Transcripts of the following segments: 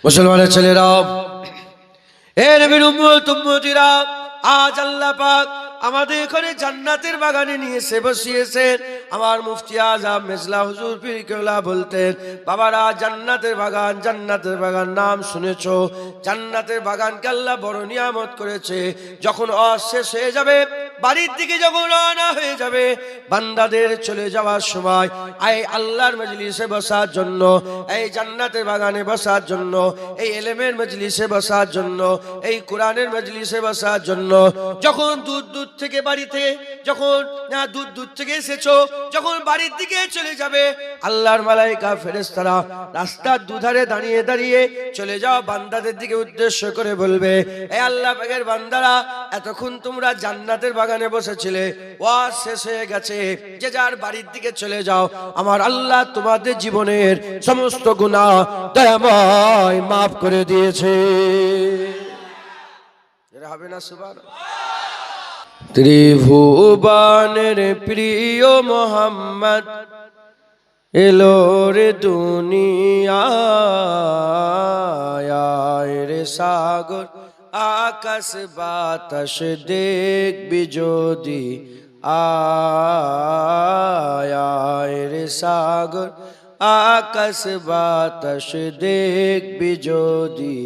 মুসলমানের ছেলেরা, এ নবীর উম্মত উম্মতিরা, আজ আল্লাহ পাক আমাদের এখানে জান্নাতের বাগানে নিয়ে এসে বসিয়েছেন। আমার মুফতি আজম মেজলা হুজুর পীর কেবলা বলতেন, বাবারা জান্নাতের বাগান নাম শুনেছো? জান্নাতের বাগানকে আল্লাহ বড় নিয়ামত করেছে। যখন শেষ হয়ে যাবে, বাড়ির দিকে যখন রওনা হয়ে যাবে, বান্দাদের চলে যাওয়ার সময় এই আল্লাহর মজলিসে বসার জন্য, এই জান্নাতের বাগানে বসার জন্য, এই ইলমের মজলিসে বসার জন্য, এই কোরআনের মজলিসে বসার জন্য যখন দূর থেকে বাড়িতে যখন দূর থেকে এসেছো, যখন বাড়ির দিকে চলে যাবে, আল্লাহর মালায়েকা ফেরেশতারা রাস্তার দুধারে দাঁড়িয়ে দাঁড়িয়ে চলে যাও বান্দাদের দিকে উদ্দেশ্য করে বলবে, এ আল্লাহ পাকের বান্দারা, এতক্ষণ তোমরা জান্নাতের বাগানে বসেছিলে, ওয়াজ শেষ হয়ে গেছে, যে যার বাড়ির দিকে চলে যাও। আমার আল্লাহ তোমাদের জীবনের সমস্ত গুনাহ দয়াময় মাফ করে দিয়েছে। এরা হবে না সুবহানাল্লাহ? ত্রিভুবনের প্রিয় মোহাম্মদ এলো রে দুনিয়ায়, রে সাগর আকাশ বাতাস দেখবি যদি, আয় রে সাগর আকাশ বাতাস দেখবি যদি,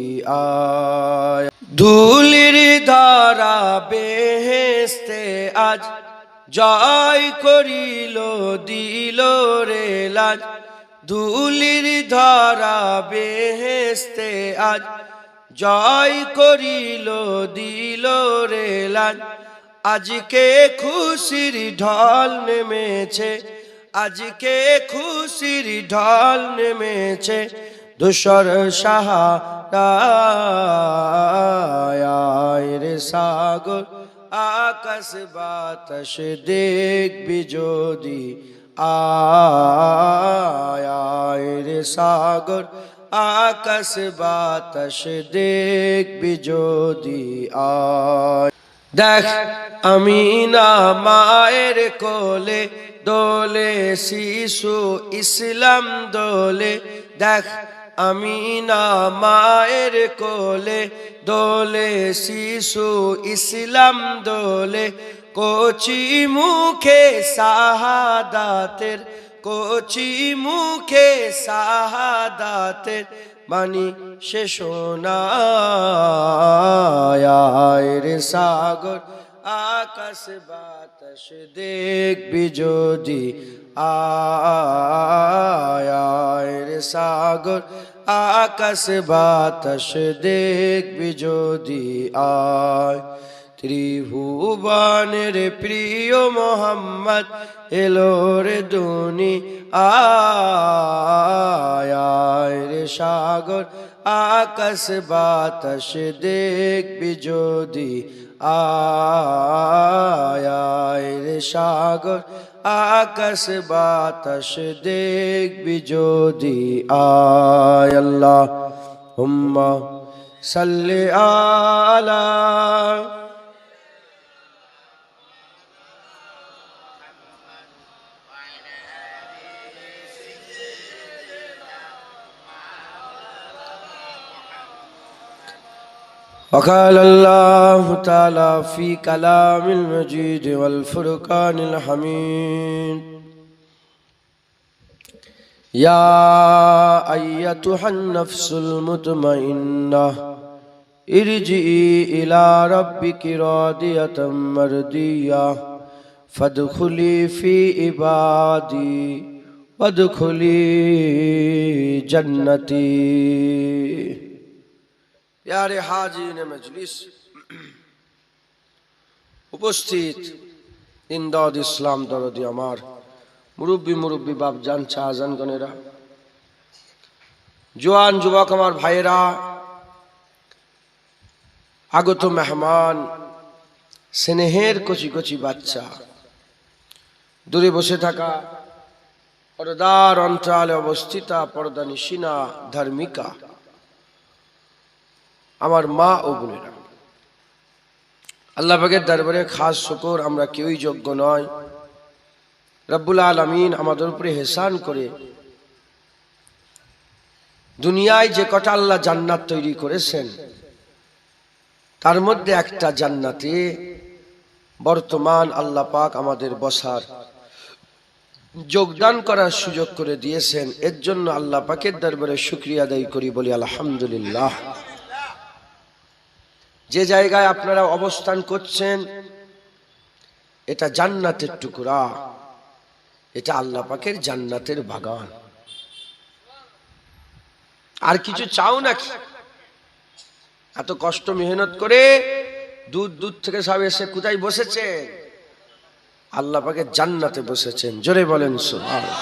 আয়। ধুলির ধারা বেহেশতে আজ জয় করিল দিল রে লাজ, ধুলির ধারা বেহেশতে আজ জয় করিল দিল রে লাজ। আজকে খুশির ঢল নেমেছে, আজকে খুশির ঢল নেমেছে, ধূসর সাহারায় রে সাগর আকাশ বাতাস দেখবি যদি, আয় রে সাগর আকাশ বাতাস দেখবি যদি, আয়। দেখ আমিনা মায়ের কোলে দোলে শিশু ইসলাম দোলে, দেখ আমিনা মায়ের কোলে দোলে শিশু ইসলাম দোলে, কচি মুখে শাহাদাতের, কচি মুখে শাহাদাতের বাণী সে শোনায় রে সাগর আকাশ বাতাস দেখবি যদি, আয় রে সাগর আকাশ বাতাস দেখবি যদি, আয়। ত্রিভুবনের প্রিয় মোহাম্মদ এলো রে দুনিয়ায়, রে সাগর আকাশ বাতাস দেখবি যদি, আয় রে সাগর আকাশ বাতাস দেখবি যদি, আয়। আল্লাহুম্মা সাল্লি আলা وقال الله تعالى في كلام المجيد والفرقان الحميد، يا أيتها النفس المطمئنة ارجعي إلى ربك راضية مرضية فادخلي في عبادي وادخلي جنتي। প্যারে হাজিরিনে মজলিস, উপস্থিত ইমদাদ ইসলাম দরদি আমার মুরব্বী বাপজান শাহজান গনেরা, জোয়ান যুবক আমার ভাইয়েরা, আগত মেহমান, স্নেহের কচি কচি বাচ্চা, দূরে বসে থাকা পর্দার অন্তরালে অবস্থিতা পর্দা নিশিনা ধার্মিকা আমার মা ও বোনেরা, আল্লাহ পাকের দরবারে খাস শুকর, আমরা কেউই যোগ্য নয়। রব্বুল আলামিন আমাদের উপরে ইহসান করে দুনিয়ায় যে কটা আল্লাহ জান্নাত তৈরি করেছেন তার মধ্যে একটা জান্নাতে বর্তমান আল্লাহ পাক আমাদের বসার যোগদান করার সুযোগ করে দিয়েছেন। এর জন্য আল্লাহ পাকের দরবারে শুকরিয়া আদায় করি, বলি আলহামদুলিল্লাহ। যে জায়গায় আপনারা অবস্থান করছেন এটা জান্নাতের টুকরা, এটা আল্লাহ পাকের জান্নাতের বাগান। আর কিছু চাও নাকি? এত কষ্ট মেহনত করে দূর দূর থেকে সব এসে কোথায় বসেছে? আল্লাহ পাকের জান্নাতে বসেছেন। জোরে বলেন সুবহানাল্লাহ।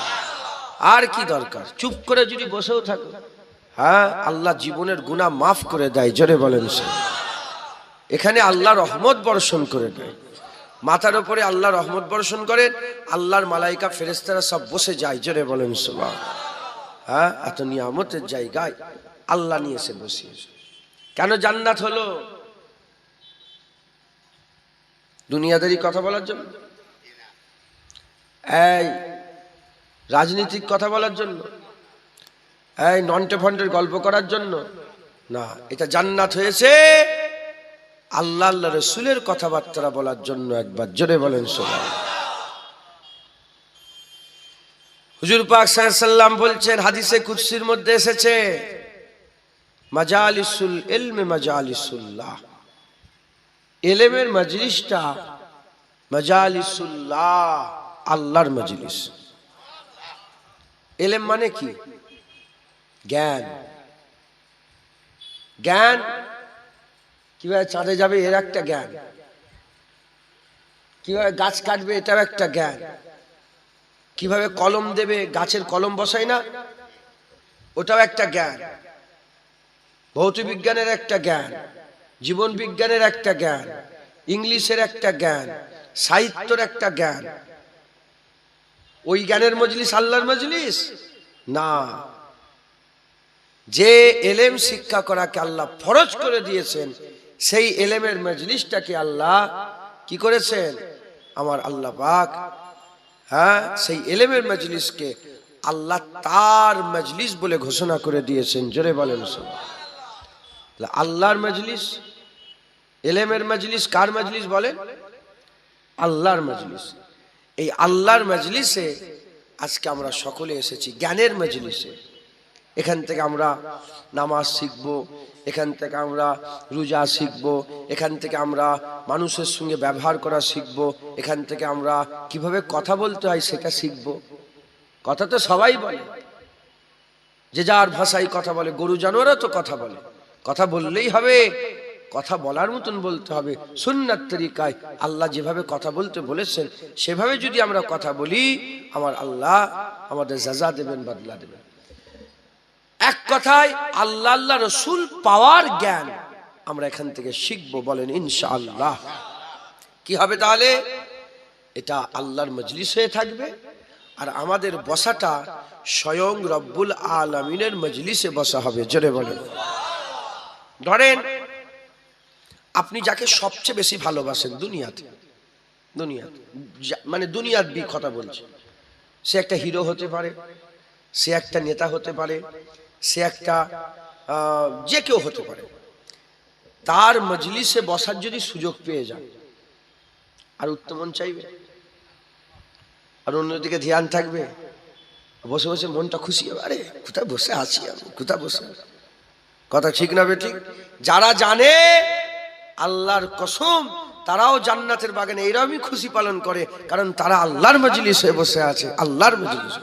আর কি দরকার? চুপ করে যদি বসেও থাকো, হ্যাঁ, আল্লাহ জীবনের গুনাহ মাফ করে দেয়। জোরে বলেন সুবহানাল্লাহ। এখানে আল্লাহ রহমত বর্ষণ করে দেয়, মাথার উপরে আল্লাহ রহমত বর্ষণ করেন, আল্লাহর মালাইকা ফেরেশতারা সব বসে যায়। জোরে বলেন সুবহানাল্লাহ। হ্যাঁ, এত নিয়ামতের জায়গায় আল্লাহ নিয়ে এসে বসিয়েছে। কেন জান্নাত হলো? দুনিয়াদারি কথা বলার জন্য? এই রাজনীতিক কথা বলার জন্য? এই নন্টে ফন্টের গল্প করার জন্য না, এটা জান্নাত হয়েছে আল্লাহ আল্লাহ রসুলের কথাবার্তা বলার জন্য। একবার জোরে বলেন সুবহানাল্লাহ। হুজুর পাক সাল্লাল্লাহু আলাইহি ওয়াসাল্লাম বলছেন, হাদিসে কুদসির মধ্যে এসেছে, মাজালিসুল ইলমি মাজালিসুল্লাহ, ইলমের মজলিসটা মাজালিসুল্লাহ, আল্লাহর মজলিস। ইলম মানে কি? জ্ঞান। জ্ঞান কিভাবে চাঁদে যাবে এর একটা জ্ঞান, কিভাবে গাছ কাটবে এটাও একটা জ্ঞান, কিভাবে কলম দেবে, গাছের কলম বসায় না, ওটাও একটা জ্ঞান। ভৌত বিজ্ঞানের একটা জ্ঞান, জীবন বিজ্ঞানের একটা জ্ঞান, ইংলিশের একটা জ্ঞান, সাহিত্যের একটা জ্ঞান। ওই জ্ঞানের মজলিস আল্লাহর মজলিস না। যে এলেম শিক্ষা করাকে আল্লাহ ফরজ করে দিয়েছেন, সেই এলেমের মজলিসটাকে আল্লাহ কি করেছেন? আমার আল্লাহ পাক, হ্যাঁ, সেই এলেমের মজলিসকে আল্লাহ তার মজলিস বলে ঘোষণা করে দিয়েছেন। জোরে বলেন সুবহানাল্লাহ। আল্লাহর মজলিস, এলেমের মজলিস কার মজলিস বলেন? আল্লাহর মজলিস। এই আল্লাহর মজলিসে আজকে আমরা সকলে এসেছি, জ্ঞানের মজলিসে। এখান থেকে আমরা নামাজ শিখবো, এখান থেকে আমরা রোজা শিখবো, এখান থেকে আমরা মানুষের সঙ্গে ব্যবহার করা শিখবো, এখান থেকে আমরা কিভাবে কথা বলতে হয় সেটা শিখবো। কথা তো সবাই বলে, যে যার ভাষায় কথা বলে, গরু জানোয়ারও তো কথা বলে। কথা বললেই হবে, কথা বলার মতন বলতে হবে, সুন্নাত তরিকায়। আল্লাহ যেভাবে কথা বলতে বলেছেন সেভাবে যদি আমরা কথা বলি, আমার আল্লাহ আমাদের সাজা দেবেন, বদলা দেবেন। এক কথায় আল্লাহ আল্লাহ রসুল পাওয়ার জ্ঞান আমরা এখান থেকে শিখবো। বলেন ইনশাআল্লাহ। কি হবে তাহলে? এটা আল্লাহর মজলিস হয়ে থাকবে, আর আমাদের বসাটা স্বয়ং রব্বুল আলামিনের মজলিসে বসা হবে। জোরে বলেন। ধরেন আপনি যাকে সবচেয়ে বেশি ভালোবাসেন দুনিয়াতে, মানে দুনিয়ার কথা বলছে, সে একটা হিরো হতে পারে, সে একটা নেতা হতে পারে, সে একটা যে কেউ হতে পারে। তার মজলিসে বসার যদি সুযোগ পেয়ে যান, আর উত্তম মন চাইবে, আর অন্যদিকে ধ্যান থাকবে, বসে বসে মনটা খুশি হবে, আরে কোথায় বসে আছি আমি, কোথায় বসে। কথা ঠিক না বেঠিক? যারা জানে আল্লাহর কসম, তারাও জান্নাতের বাগানে এইরকমই খুশি পালন করে, কারণ তারা আল্লাহর মজলিসে বসে আছে। আল্লাহর মজলিসে,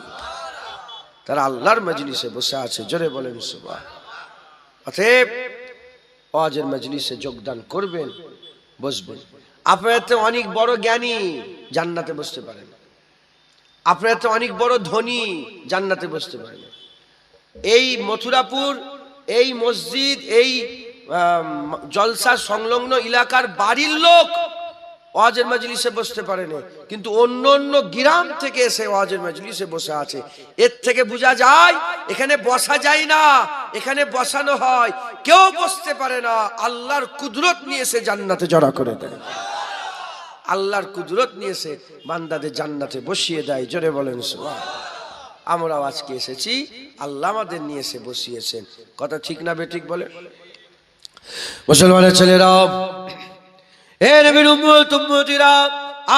তারা আল্লাহর মজলিসে বসে আছে। জোরে বলেন সুবহানাল্লাহ। অতএব ওয়াজের মজলিসে যোগদান করবেন, বসবেন। আপনারা তো অনেক বড় জ্ঞানী, জান্নাতে বসতে পারেন। আপনারা তো অনেক বড় ধনী, জান্নাতে বসতে পারেন। এই মথুরাপুর, এই মসজিদ, এই জলসা সংলগ্ন এলাকার বাড়ির লোক ওয়াজের মজলিসে বসতে পারেনি, কিন্তু অন্য অন্য গ্রাম থেকে এসে ওয়াজের মজলিসে বসে আছে। এর থেকে বোঝা যায় এখানে বসা যায় না, এখানে বসানো হয়। কেউ বসতে পারে না, আল্লাহর কুদরত নিয়ে এসে জান্নাতে জড়া করে দেয়। আল্লাহর কুদরত নিয়ে এসে বান্দাদের জান্নাতে বসিয়ে দেয়। জোরে বলেন সুবহানাল্লাহ। আমরাও আজকে এসেছি, আল্লাহ আমাদের নিয়ে এসে বসিয়েছেন। কথা ঠিক না বেঠিক বলে? মুসলমানের ছেলেরা, হে নবীর উম্মত উম্মতিরা,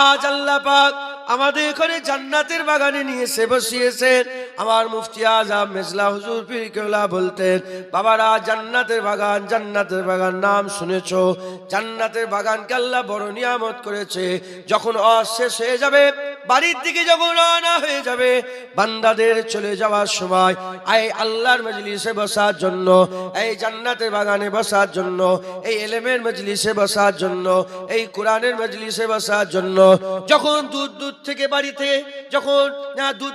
আজ আল্লাহ পাক আমাদের এখানে জান্নাতের বাগানে নিয়ে এসে বসিয়েছেন। আমার মুফতি আজম মেজলা হুজুর পীর কেবলা বলতেন, বাবারা জান্নাতের বাগান নাম শুনেছো? জান্নাতের বাগানকে আল্লাহ বড় নিয়ামত করেছে। যখন শেষ হয়ে যাবে, বাড়ির দিকে যখন রওনা হয়ে যাবে, বান্দাদের চলে যাওয়ার সময় এই আল্লাহর মজলিসে বসার জন্য, এই জান্নাতের বাগানে বসার জন্য, এই ইলমের মজলিসে বসার জন্য, এই কোরআনের মজলিসে বসার জন্য, যখন দূর দূর থেকে বাড়িতে, যখন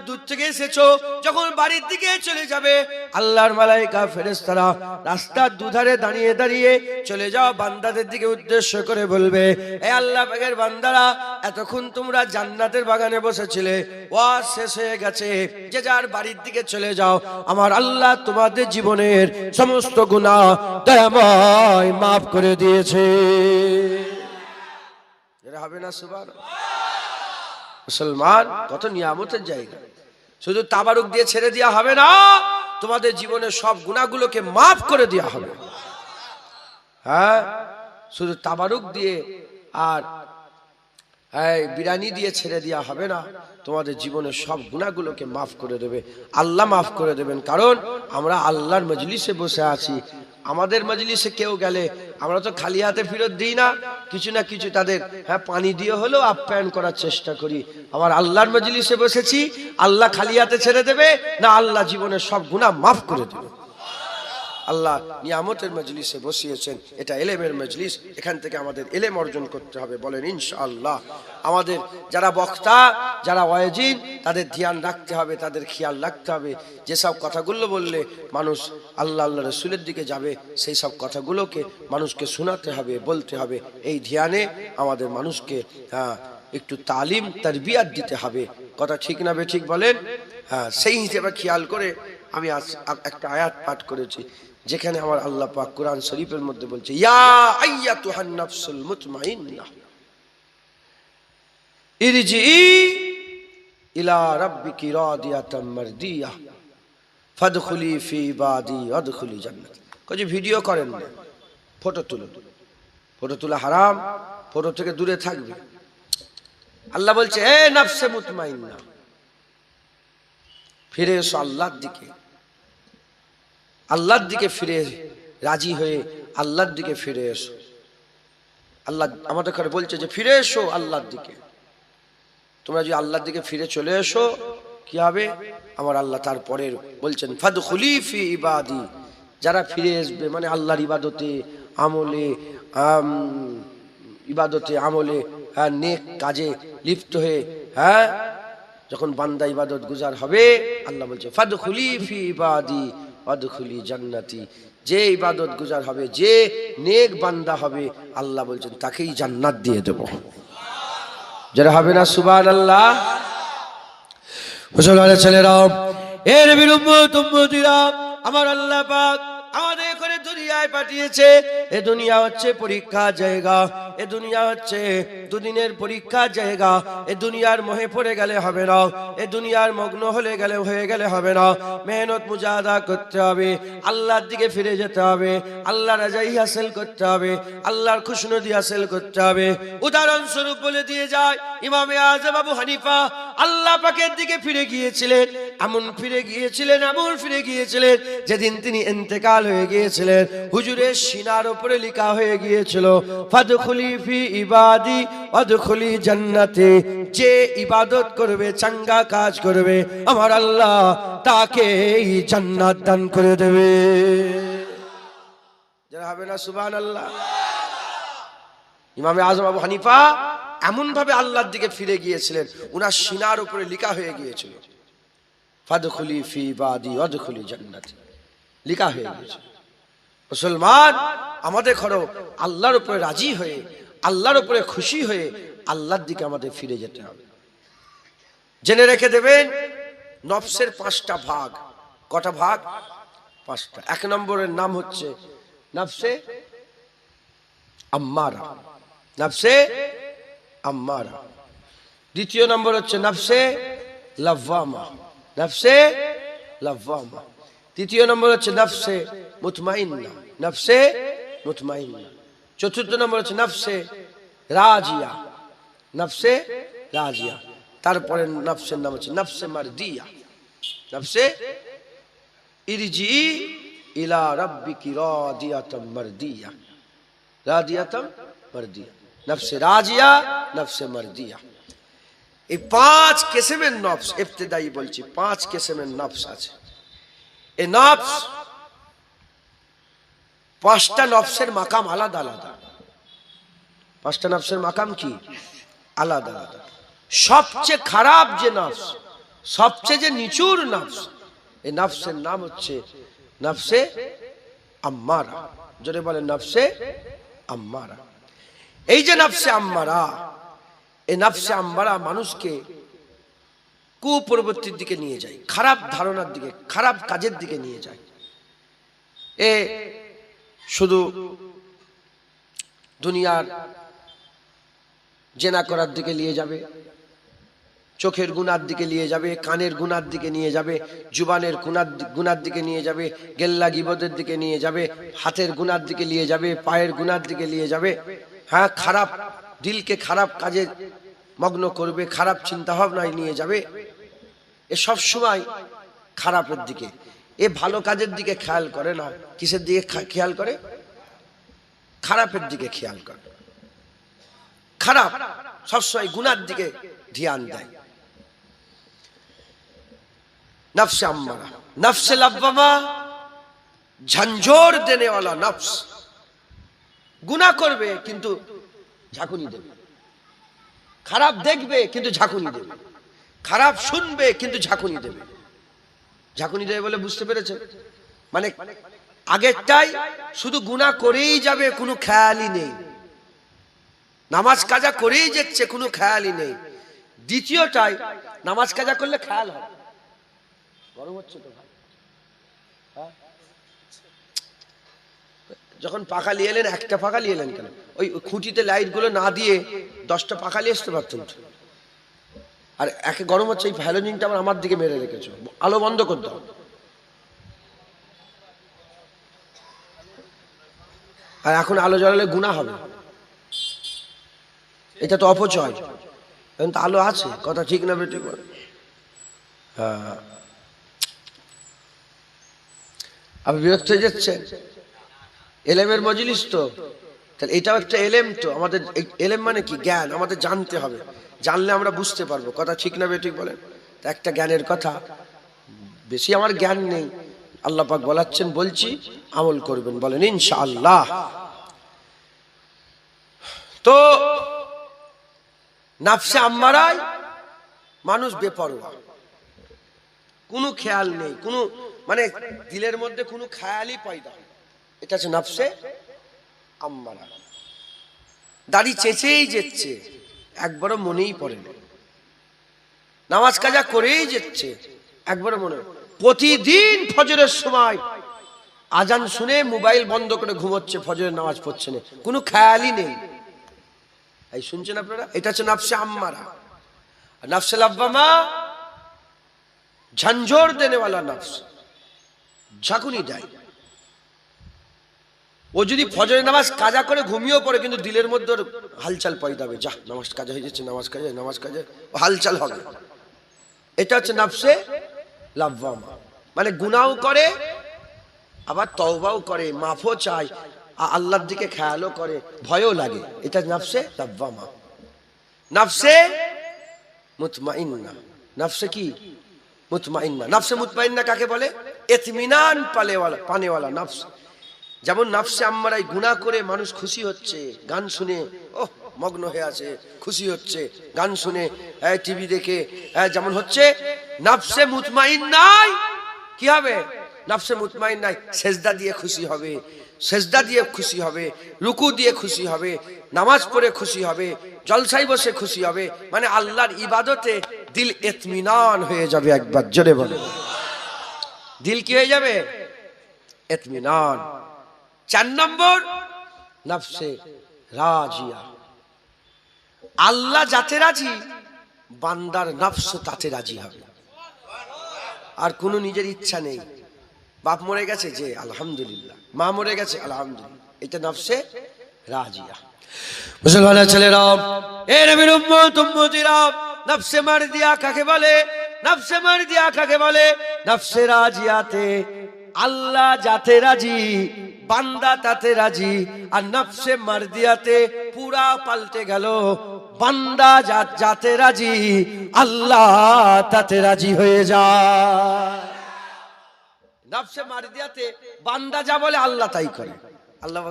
দূর থেকে এসেছো, যখন বাড়ির দিকে চলে যাবে, আল্লাহর মালাইকা ফেরেশতারা রাস্তার দুধারে দাঁড়িয়ে দাঁড়িয়ে চলে যাও বান্দাদের দিকে উদ্দেশ্য করে বলবে, এ আল্লাহ পাকের বান্দারা, এতক্ষণ তোমরা জান্নাতের বাগানে বসেছিলে, ওয়াজ শেষ হয়ে গেছে, যে যার বাড়ির দিকে চলে যাও। আমার আল্লাহ তোমাদের জীবনের সমস্ত গুনাহ দয়াময় মাফ করে দিয়েছে। এরা হবে না সুবহানাল্লাহ? মুসলমান, কত নিয়ামতের জায়গা। শুধু তাবারুক দিয়ে ছেড়ে দেওয়া হবে না, তোমাদের জীবনের সব গুনাহগুলোকে মাফ করে দেওয়া হবে। হ্যাঁ, শুধু তাবারুক দিয়ে আর বিরানি দিয়ে ছেড়ে দেওয়া হবে না, তোমাদের জীবনের সব গুনাহগুলোকে মাফ করে দেবে আল্লাহ, মাফ করে দেবেন। কারণ আমরা আল্লাহর মজলিসে বসে আছি। আমাদের মজলিসে কেউ গেলে আমরা তো খালি হাতে ফেরত দিই না, কিছু না কিছু তাদের পানি দিয়ে হলেও আপ্যায়ন করার চেষ্টা করি। আমার আল্লাহর মজলিসে বসেছি, আল্লাহ খালি হাতে ছেড়ে দেবে না, আল্লাহ জীবনের সব গুনাহ মাফ করে দেবে। আল্লাহ নিয়ামতের মজলিসে বসিয়েছেন, এটা ইলমের মজলিস, এখান থেকে আমাদের ইলম অর্জন করতে হবে, বলেন ইনশাআল্লাহ। আমাদের যারা বক্তা, যারা ওয়াইজিন, তাদের ধ্যান রাখতে হবে, তাদের খেয়াল রাখতে হবে, যেসব কথাগুলো বললে মানুষ আল্লাহ আল্লাহ রসুলের দিকে যাবে, সেই সব কথাগুলোকে মানুষকে শোনাতে হবে, বলতে হবে। এই ধ্যানে আমাদের মানুষকে একটু তালিম তারবিয়াত দিতে হবে। কথা ঠিক না বেঠিক বলেন? হ্যাঁ, সেই হিসেবে খেয়াল করে আমি আজ একটা আয়াত পাঠ করেছি, যেখানে আমার আল্লাহ পাক কোরআন শরীফের মধ্যে বলছে, ইয়া আইয়াতুহান নাফসুল মুতমাইন্নাহ ইরজিই ইলা রাব্বিকি রাদিয়াতাম মারদিয়াহ ফাদখুলি ফি ইবাদি ওয়াদখুলি জান্নাতি। কই ভিডিও করেন না, ফটো তুলুন। ফটো তোলা হারাম, ফটো থেকে দূরে থাকবে। আল্লাহ বলছে, এ নাফসে মুতমাইন্না, ফিরে এসো আল্লাহর দিকে, আল্লাহর দিকে ফিরে রাজি হয়ে আল্লাহর দিকে ফিরে এসো। আল্লাহ আমাদের ঘরে বলছে যে ফিরে এসো আল্লাহর দিকে। তোমরা যদি আল্লাহর দিকে ফিরে চলে এসো, কি হবে? আমার আল্লাহ তারপরে বলছেন, ফাদখুলি ফি ইবাদি, যারা ফিরে আসবে, মানে আল্লাহর ইবাদতে আমলে, নেক কাজে লিপ্ত হয়ে, যখন বান্দা ইবাদত গুজার হবে, আল্লাহ বলছে ফাদখুলি ফি ইবাদি ওয়াদখুলি জান্নাতি, যে ইবাদত গুজার হবে, যে নেক বান্দা হবে, আল্লাহ বলছেন তাকেই জান্নাত দিয়ে দেব। যারা হবে না সুবহানাল্লাহ? মুসলমানের ছেলেরা, এ নবীর উম্মত উম্মতিরা, আমার আল্লাহ পাক আমাদের এখানে দুনিয়ায় পাঠিয়েছে। এ দুনিয়া হচ্ছে পরীক্ষার জায়গা, এ দুনিয়া হচ্ছে দুদিনের পরীক্ষার জায়গা। এ দুনিয়ার মোহে পড়ে গেলে হবে না, এ দুনিয়ার মগ্ন হয়ে গেলে হবে না। মেহনত মুজাহাদা করতে হবে, আল্লাহর দিকে ফিরে যেতে হবে, আল্লাহর রাজাই হাসিল করতে হবে, আল্লাহর খুশনুদি হাসিল করতে হবে। উদাহরণস্বরূপ বলে দিয়ে যায়, ইমামে আযম আবু হানিফা আল্লাহ পাকের দিকে ফিরে গিয়েছিলেন, এমন ফিরে গিয়েছিলেন যেদিন তিনি ইন্তেকাল হয়ে গিয়েছিলেন, হুজুরের সিনার উপরে লেখা হয়ে গিয়েছিল, ফাদখুলি ফি ইবাদি ওয়াদখুলি জান্নাতি, যে ইবাদত করবে, চাঙ্গা কাজ করবে, আমার আল্লাহ তাকে জান্নাত দান করে দেবে। যারা হবে না সুবহানাল্লাহ? ইমামে আযম আবু হানিফা এমন ভাবে আল্লাহর দিকে ফিরে গিয়েছিলেন, উনার সিনার উপরে লেখা হয়ে গিয়েছিল, ফাদখুলি ফি ইবাদি ওয়াদখুলি জান্নাতি, লেখা হয়ে গিয়েছিল। মুসলমান, আমাদের ঘরও আল্লাহর উপরে রাজি হয়ে, আল্লাহর উপরে খুশি হয়ে আল্লাহর দিকে আমাদের ফিরে যেতে হবে। জেনে রেখে দেবেন, নফসের 5টা ভাগ। কটা ভাগ? 5টা। 1 নম্বরের নাম হচ্ছে নফসে আম্মারা, নফসে আম্মারা। 2য় নম্বর হচ্ছে নফসে লাওয়ামা, নফসে লাওয়ামা। তৃতীয় নম্বর হচ্ছে নফসে মুতমাইন্না, নফসে মুতমাইন্না। চতুর্থ নম্বর হচ্ছে নফসে রাজিয়া, নফসে রাজিয়া। তারপরে নফসের নাম হচ্ছে নফসে মারদিয়া, নফসে ইরজি ইলা রাব্বিকি রাদিয়াতাম মারদিয়া, রাদিয়াতাম মারদিয়া, নফসে রাজিয়া, নফসে মারদিয়া। এই 5 কিসমের নফস, ইবতিদাই বলছি 5 কিসমের নফস আছে। এই নফস 5টা নফসের মাকাম আলাদা আলাদা। 5টা নফসের মাকাম কি? আলাদা আলাদা। সবচেয়ে খারাপ যে নফস, সবচেয়ে যে নিচুর নফস, এই নফসের নাম হচ্ছে নফসে আম্মারা। জোরে বলেন নফসে আম্মারা। এই যে নফসে আম্মারা, এই নফসে আম্মারা মানুষকে কুপ্রবৃত্তির দিকে নিয়ে যায়, খারাপ ধারণার দিকে, খারাপ কাজের দিকে নিয়ে যায়। এ শুধু দুনিয়ার জেনা করার দিকে নিয়ে যাবে, চোখের গুনার দিকে নিয়ে যাবে, কানের গুনার দিকে নিয়ে যাবে, জুবানের গুনার দিকে নিয়ে যাবে, গেল্লা গিবতের দিকে নিয়ে যাবে, হাতের গুনার দিকে নিয়ে যাবে, পায়ের গুনার দিকে নিয়ে যাবে। হ্যাঁ, খারাপ দিলকে খারাপ কাজে মগ্ন করবে, খারাপ চিন্তা ভাবনায় নিয়ে যাবে। এ সব সময় খারাপের দিকে। এ ভালো কাজের দিকে খেয়াল করে না। কিসের দিকে খেয়াল করে? খারাপের দিকে খেয়াল করে। খারাপ সবসময় গুনার দিকে ধ্যান দেয়। নফসে আম্মারা, নফসে লাওয়ামা ঝঞ্ঝোর দেনে वाला নফস। গুনাহ করবে কিন্তু ঝাঁকুনি দেবে, খারাপ দেখবে কিন্তু ঝাঁকুনি দেবে, খারাপ শুনবে কিন্তু ঝাঁকুনি দেবে। ঝাঁকুনি দেবে বলে বুঝতে পেরেছে? মানে আগেরটাই শুধু গুনাহ করেই যাবে, কোনো খেয়ালই নেই, নামাজ কাজা করেই যাচ্ছে, কোনো খেয়ালই নেই। দ্বিতীয়টাই নামাজ কাজা করলে খেয়াল হবে। গরম হচ্ছে তো ভাই? যখন পাখা নিয়ে এলেন, একটা পাখা নিয়ে এলেন কেন? ওই খুঁটিতে লাইট গুলো না দিয়ে 10টা পাখা নিয়ে আসতে পারতেন। আর একে গরম হচ্ছে, এই হ্যালোজিনটা আমার দিকে মেরে রেখেছো, আলো বন্ধ করে দাও। আর এখন আলো জ্বালালে গুনাহ হবে, এটা তো অপচয়। এখন তো আলো আছে, কথা ঠিক না বেটি? হ্যাঁ, আপনি বিরক্ত হয়ে যাচ্ছেন? এলেমের মজলিস তো, তাহলে এটাও একটা এলেম। তো আমাদের এলেম মানে কি? জ্ঞান। আমাদের জানতে হবে, জানলে আমরা বুঝতে পারবো। কথা ঠিক না বেটি বলেন? একটা জ্ঞানের কথা, বেশি আমার জ্ঞান নেই, আল্লাহ পাক বলাচ্ছেন, বলছি আমল করবেন, বলেন ইনশাআল্লাহ। তো নফসে আম্মারায় মানুষ বেপরোয়া, কোনো খেয়াল নেই, কোনো মানে দিলের মধ্যে কোনো খেয়ালই পয়দা হয়। এটা হচ্ছে নফসে আম্মারা। দাড়ি চেঁচেই যাচ্ছে, একবারও মনেই পড়ে না। নামাজ কাজা করেই যাচ্ছে, একবারও মনে। প্রতিদিন ফজরের সময় আজান শুনে মোবাইল বন্ধ করে ঘুমোচ্ছে, ফজরের নামাজ পড়ছে না, কোনো খেয়ালই নেই। এই শুনছেন আপনারা? এটা হচ্ছে নফসে আম্মারা। নফসে লাওয়ামা ঝঞ্ঝোর দেনে वाला নফস, ঝাঁকুনি দেয়। ও যদি ফজরের নামাজ কাজা করে ঘুমিয়েও পড়ে, কিন্তু দিলের মধ্যে হালচাল পয়দা হবে, যা নামাজ কাজা হয়ে যাচ্ছে, নামাজ কাজা, নামাজ কাজা, হালচাল হবে। এটা হচ্ছে নফসে লাওয়ামা। মানে গুনাহও করে, আবার তওবাও করে, মাফও চায়, আল্লাহর দিকে খেয়ালও করে, ভয়ও লাগে। এটা নফসে লাওয়ামা। নফসে মুতমাইন্না, নফসে কি? মুতমাইন্না। নফসে মুতমাইন্না কাকে বলে? ইতমিনান পানেওয়ালা নফস। যেমন নফসে আম্মারায় গুনাহ করে মানুষ খুশি হচ্ছে, গান শুনে ওহ মগ্ন হয়ে আছে, খুশি হচ্ছে গান শুনে, টিভি দেখে, যেমন হচ্ছে। নফসে মুতমাইন্নায় কি হবে? নফসে মুতমাইন্নায় সেজদা দিয়ে খুশি হবে, সেজদা দিয়ে খুশি হবে, রুকু দিয়ে খুশি হবে, নামাজ পড়ে খুশি হবে, জলসায় বসে খুশি হবে। মানে আল্লাহর ইবাদতে দিল ইতমিনান হয়ে যাবে। একবার জোরে বলে, দিল কি হয়ে যাবে? ইতমিনান। 4 নম্বর নফসে রাজিয়া। আল্লাহ যাতে রাজি, বান্দার নফস তাতে রাজি হবে। আর কোনো নিজের ইচ্ছা নেই। বাপ মরে গেছে, যে আলহামদুলিল্লাহ, মা মরে গেছে আলহামদুলিল্লাহ, এটা নফসে রাজিয়া। মুসলমানের ছেলেরা, এ নবীর উম্মত উম্মতিরা, নফসে মারদিয়া কাকে বলে? নফসে মারদিয়া কাকে বলে? নফসে রাজিয়াতে আল্লাহ যাতে রাজি, বান্দা তাতে রাজি। আর নফসে মারদিয়াতে পুরা পাল্টে গেল, বান্দা যাতে রাজি, আল্লাহ তাতে রাজি হয়ে যায়। নফসে মারদিয়াতে বান্দা যা বলে আল্লাহ তাই করে। আল্লাহ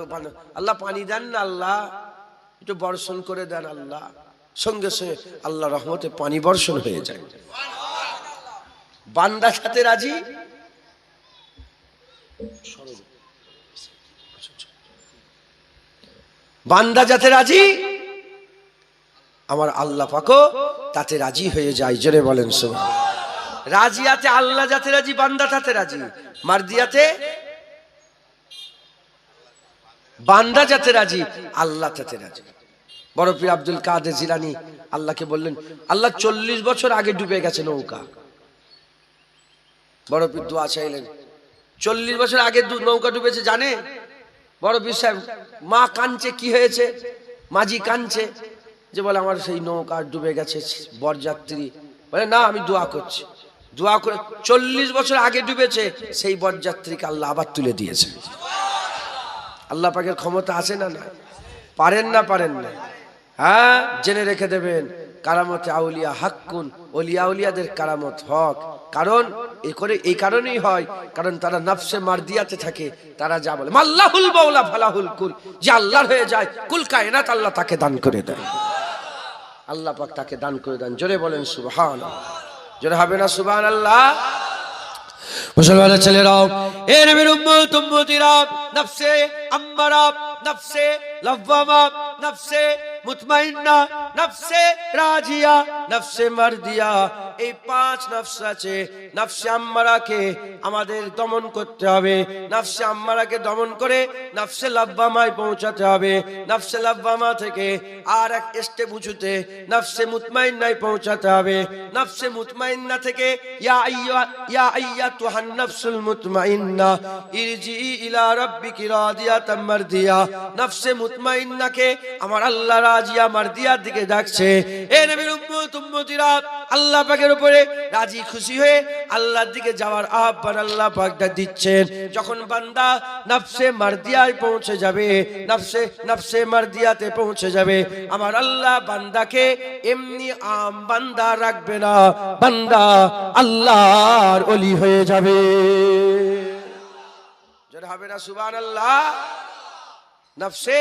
আল্লাহ পানি দেন না, আল্লাহ একটু বর্ষণ করে দেন, আল্লাহ সঙ্গে সঙ্গে আল্লাহ রহমতে পানি বর্ষণ হয়ে যায়। বান্দা সাথে রাজি, বান্দা যাতে রাজি, আমার আল্লাহ পাকও তাতে রাজি হয়ে যায়। জোরে বলেন সুবহানাল্লাহ। রাজিয়াতে আল্লাহ যাতে রাজি, বান্দা তাতে রাজি। মারদিয়াতে বান্দা যাতে রাজি, আল্লাহ তাতে রাজি। বড় পীর আব্দুল কাদের জিলানী আল্লাহকে বললেন, আল্লাহ 40 বছর আগে ডুবে গেছে নৌকা। বড় পীর দোয়া চাইলেন, 40 বছর আগে নৌকা ডুবেছে জানে? বড় পীর সাহেব মা কাঁদছে, কি হয়েছে? মাঝি কাঁদছে, যে বলে আমার সেই নৌকা ডুবে গেছে, বরযাত্রী। বলে না, আমি দোয়া করছি। দোয়া করে 40 বছর আগে ডুবেছে, সেই বরযাত্রীকে আল্লাহ আবার তুলে দিয়েছে। আল্লাহ পাকের ক্ষমতা আছে না? না পারেন না? পারেন না? হ্যাঁ, জেনে রেখে দেবেন, কারামতে আউলিয়া হাক্কুন, ওলিয়া উলিয়াদের কারামত হক। কারণ এই কারণেই হয়, কারণ তারা নফসে মারদিয়াতে থাকে। তারা যা বলে মাল্লাহুল মাওলা ফালাহুল কুল, যে আল্লাহর হয়ে যায়, কুল কায়নাত আল্লাহ তাকে দান করে দেয়। আল্লাহ পাক তাকে দান করে দেন। জোরে বলেন সুবহানাল্লাহ। জোরে হবে না সুবহানাল্লাহ? মুসলমানের ছেলেরাও, এ নবীর উম্মত উম্মতিরা, নফসে আম্মারা, নফসে লাওয়ামা, নফসে মুতমাইন্না, নফসে রাজিয়া, নফসে মারদিয়া, এই 5 নফস আছে। নফসে আম্মারাকে আমাদের দমন করতে হবে। নফসে আম্মারাকে দমন করে নফসে লাওয়ামায় পৌঁছাতে হবে। নফসে লাওয়ামা থেকে আর এক স্টেপ উঁচুতে নফসে মুতমাইন্নায় পৌঁছাতে হবে। নফসে মুতমাইন্না থেকে ইয়া আইয়াতুহান নফসুল মুতমাইন্না ইরজিই ইলা রাব্বিকি রাদিয়াতাম মারদিয়া। নফসে মুতমাইন্নাকে আমার আল্লাহ রাজিয়া মারদিয়ার দিকে ডাকছে। এ নবীর উম্মত উম্মতিরা, আল্লাহ পাকের উপরে রাজি খুশি হয়ে আল্লাহর দিকে যাওয়ার আহ্বান আল্লাহ পাক দিচ্ছেন। যখন বান্দা নফসে মারদিয়ায় পৌঁছে যাবে, নফসে মারদিয়াতে পৌঁছে যাবে, আমার আল্লাহ বান্দাকে এমনি আম বান্দা রাখবে না, বান্দা আল্লাহর ওলি হয়ে যাবে। জোরে হবে না সুবহানাল্লাহ? নফসে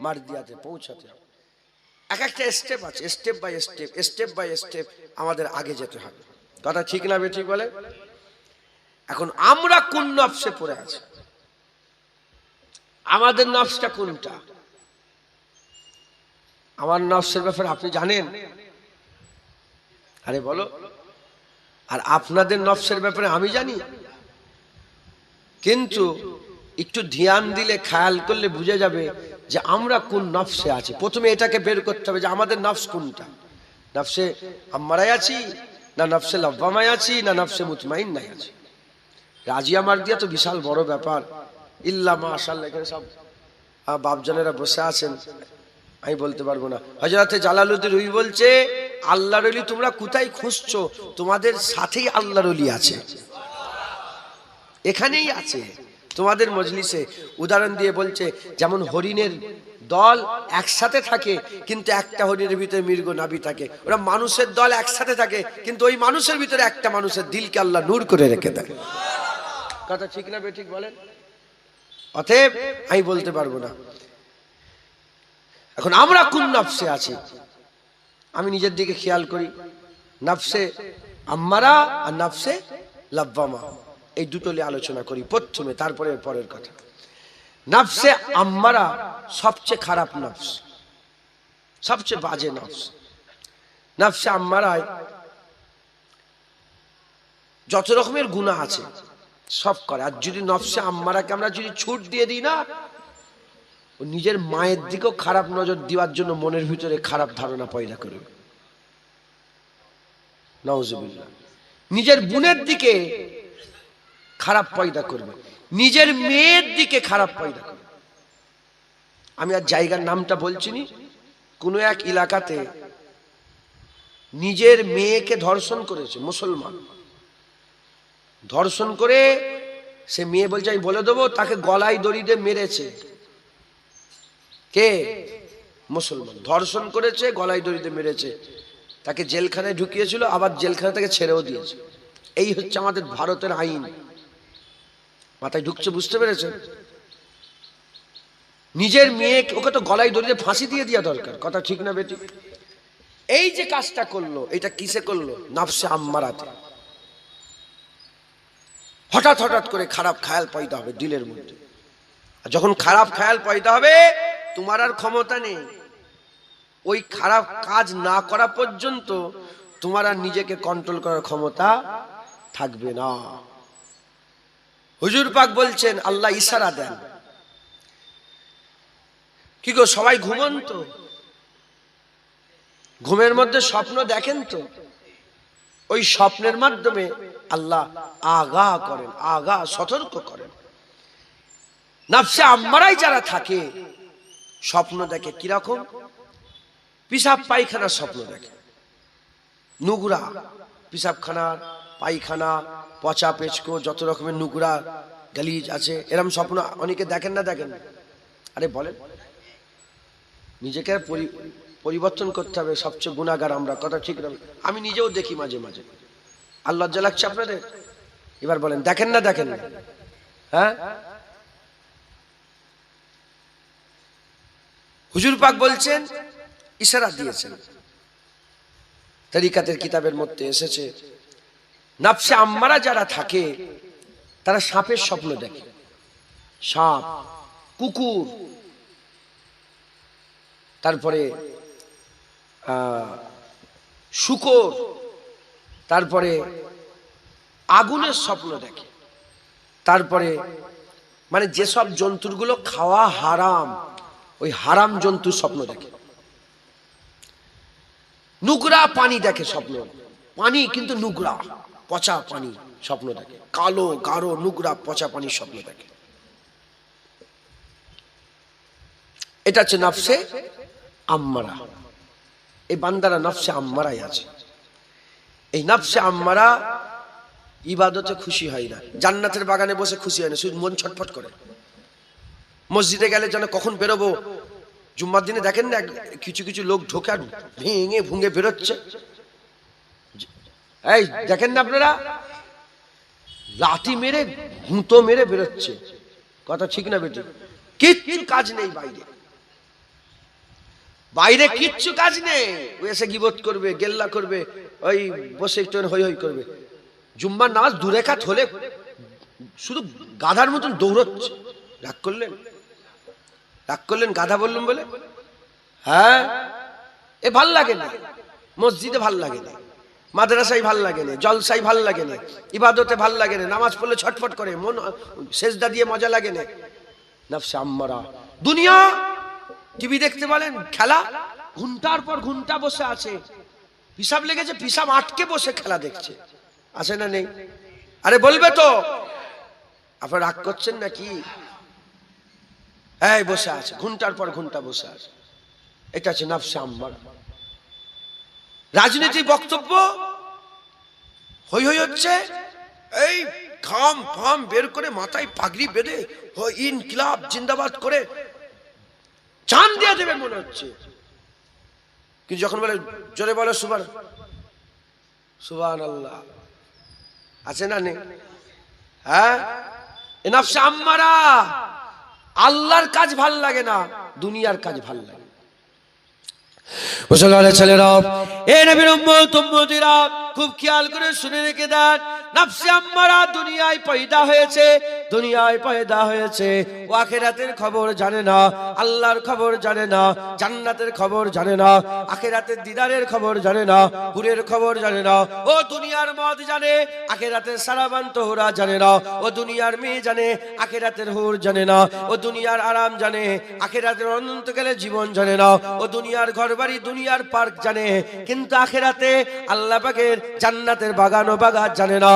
মারদিয়াতে পৌঁছাতে হবে। এক একটা স্টেপ আছে, স্টেপ বাই স্টেপ আমাদের আগে যেতে হবে। কথা ঠিক না বেঠিক বলে? এখন আমরা কোন নফসে পড়ে আছি? আমাদের নফসটা কোনটা? আমার নফসের ব্যাপারে আপনি জানেন? আরে বলো। আর আপনাদের নফসের ব্যাপারে আমি জানি, কিন্তু একটু ধ্যান দিলে, খেয়াল করলে বুঝে যাবে যে আমরা কোন নফসে আছি। প্রথমে এটাকে বের করতে হবে যে আমাদের নফস কোনটা। নফসে আম্মারায় আছি, না নফসে লাওয়ামায় আছি, না নফসে মুতমাইন্নায় আছি। রাজিয়া মারদিয়া তো বিশাল বড় ব্যাপার। ইল্লা মাশাআল্লাহ, এখানে সব বাপজানেরা বসে আছেন, আমি বলতে পারবো না। হযরতে জালালউদ্দিন রুমি বলছে, আল্লাহর ওলি তোমরা কোথায় খুঁজছো? তোমাদের সাথেই আল্লাহর ওলি আছে, এখানেই আছে তোমাদের মজলিসে। উদাহরণ দিয়ে বলছে, যেমন হরিণের দল একসাথে থাকে, কিন্তু একটা হরিণের ভিতরে মৃগ নাভি থাকে। ওরা মানুষের দল একসাথে থাকে, কিন্তু ওই মানুষের ভিতরে একটা মানুষের দিলকে আল্লাহ নূর করে রেখে দেয়। কথা ঠিক না বেঠিক বলেন? অতএব আমি বলতে পারবো না। এখন আমরা কোন নফসে আছি? আমি নিজের দিকে খেয়াল করি। নফসে আম্মারা আর নফসে লাওয়ামা, এই দুটো নিয়ে আলোচনা করি প্রথমে, তারপরে পরের কথা। নফসে আম্মারা সবচেয়ে খারাপ নফস, সবচেয়ে বাজে নফস। নফসে আম্মারায় যত রকমের গুনাহ আছে সব করে। আর যদি নফসে আম্মারাকে আমরা যদি ছুট দিয়ে দিই না, ও নিজের মায়ের দিকেও খারাপ নজর দেওয়ার জন্য মনের ভিতরে খারাপ ধারণা পয়দা করবে। নাউজুবিল্লাহ। নিজের বোনের দিকে খারাপ পয়দা করবে, নিজের মেয়ের দিকে খারাপ পয়দা করবে। আমি আর জায়গার নামটা বলছি নি, কোনো এক এলাকাতে নিজের মেয়েকে ধর্ষণ করেছে মুসলমান। ধর্ষণ করে সে মেয়ে বলছে আমি বলে দেবো, তাকে গলায় দড়ি দিয়ে মেরেছে। কে? মুসলমান। ধর্ষণ করেছে, গলায় দড়ি দিয়ে মেরেছে, তাকে জেলখানায় ঢুকিয়েছিল, আবার জেলখানা থেকে ছেড়েও দিয়েছে। এই হচ্ছে আমাদের ভারতের আইন। মাথায় ঢুকছে, বুঝতে পেরেছেন? নিজের মেয়েকে, ওকে তো গলায় দড়ি দিয়ে ফাঁসি দিয়ে দেওয়া দরকার, কথা ঠিক না বেটি? এই যে কাজটা করলো, এটা কিসে করলো? নাফসে আম্মারাতে। হঠাৎ হঠাৎ করে খারাপ খেয়াল পয়দা হবে দিলের মধ্যে, আর যখন খারাপ খেয়াল পয়দা হবে তোমার আর ক্ষমতা নেই। ওই খারাপ কাজ না করা পর্যন্ত তোমার আর নিজেকে কন্ট্রোল করার ক্ষমতা থাকবে না। হুজুর পাক বলছেন, আল্লাহ ইশারা দেন, কি গো সবাই ঘুমান তো? ঘুমের মধ্যে স্বপ্ন দেখেন তো? ওই স্বপ্নের মাধ্যমে আল্লাহ আগা করেন, আগা সতর্ক করেন। নাফসে আম্মারাই যারা থাকে স্বপ্ন দেখে কিরকম? পিসাব পায়খানার স্বপ্ন দেখে, নুগুরা পিসাবখানার, পায়খানা, পচা পেচকো, যত রকমের নুগুরা গালিজ আছে, এরকম স্বপ্ন অনেকে দেখেন না? দেখেন? আরে বলেন, নিজেকে পরিবর্তন করতে হবে। সবচেয়ে গুনাহগার আমরা, কথা ঠিক না? আমি নিজেও দেখি মাঝে মাঝে। আর লজ্জা লাগছে আপনাদের? এবার বলেন, দেখেন না? দেখেন না? হ্যাঁ, হুজুর পাক বলছেন, ইশারা দিয়েছেন, তরিকাতের কিতাবের মধ্যে এসেছে, নাফসে আম্মারা যারা থাকে তারা সাপের স্বপ্ন দেখে। সাপ, কুকুর, তারপরে শূকর, তারপরে আগুনের স্বপ্ন দেখে, তারপরে মানে যেসব জন্তুগুলো খাওয়া হারাম, ওই হারাম জন্তুর স্বপ্ন দেখে। নুগরা পানি দেখে স্বপ্ন, পানি কিন্তু নুগরা, পচা পানি স্বপ্ন দেখে, কালো গাঢ় নুগরা পচা পানির স্বপ্ন দেখে। এটা হচ্ছে নাফসে আম্মারা। এই বান্দারা নাফসে আম্মারাই আছে। এই নাফসে আম্মারা ইবাদতে খুশি হয় না, জান্নাতের বাগানে বসে খুশি হয় না, শুধু মন ছটফট করে। মসজিদে গেলে যেন কখন বেরোবো, জুম্মার দিনে দেখেন না কিছু কিছু লোক ঢোকে আর ভেঙে ভুঙে বেরোচ্ছে। এই দেখেন না আপনারা, লাঠি মেরে গুঁতো মেরে বেরোচ্ছে, কথা ঠিক না বেটি? কিচ্ছু কাজ নেই বাইরে, বাইরে কিচ্ছু কাজ নেই। ও এসে গিবত করবে, গেল্লা করবে, ওই বসে একটু হই হই করবে। জুম্মার নামাজ দু রাকাত হলে শুধু গাধার মতন দৌড়চ্ছে। রাগ করলেন? রাগ করলেন গাধা বললাম বলে? হ্যাঁ, এ ভাল লাগে না, মসজিদে ভাল লাগে না, মাদ্রাসায় ভাল লাগে না, জলসায় ভাল লাগে না, ইবাদতে ভাল লাগে না, নামাজ পড়লে ছটফট করে, মন সেজদা দিয়ে মজা লাগে না। নাফসে আম্মারা। দুনিয়া, টিভি দেখতে বলেন, খেলা, ঘন্টার পর ঘন্টা বসে আছে, পিসাব লেগেছে, পিসাব আটকে বসে খেলা দেখছে, আছে না নেই? আরে বলবে তো, আপনার রাগ করছেন নাকি? এই বসে আছে, ঘন্টার পর ঘন্টা বসে আছে, এটা হচ্ছে নাফসে আম্মারা। রাজনীতির বক্তব্য হই হই হচ্ছে, এই ঘাম ফাম বের করে মাথায় পাগড়ি বেঁধে ইনকিলাব জিন্দাবাদ করে জান দিয়ে দেবে মনে হচ্ছে, কিন্তু যখন বলে জোরে বলে সুবহানাল্লাহ, আছে না নেই? হ্যাঁ, এ নাফসে আম্মারা। আল্লাহর কাজ ভাল লাগে না, দুনিয়ার কাজ ভাল লাগে। মুসলমানের ছেলেরা, এ নবীর উম্মত উম্মতিরা, খুব খেয়াল করে শুনে রেখে দেন, নফসে আম্মারা দুনিয়ায় পয়দা হয়েছে, দুনিয়ায় পয়দা হয়েছে, ও আখিরাতের খবর জানে না, আল্লাহর খবর জানে না, জান্নাতের খবর জানে না, আখিরাতের দিদারের খবর জানে না, হুরের খবর জানে না। ও দুনিয়ার মদ জানে, আখিরাতের সারাবান তোহরা জানে না। ও দুনিয়ার মেয়ে জানে, আখিরাতের হুর জানে না। ও দুনিয়ার আরাম জানে, আখিরাতের অনন্তকালের জীবন জানে না। ও দুনিয়ার ঘরবাড়ি, দুনিয়ার পার্ক জানে, কিন্তু আখিরাতে আল্লাহ পাকের জান্নাতের বাগান ও বাগান জানে না।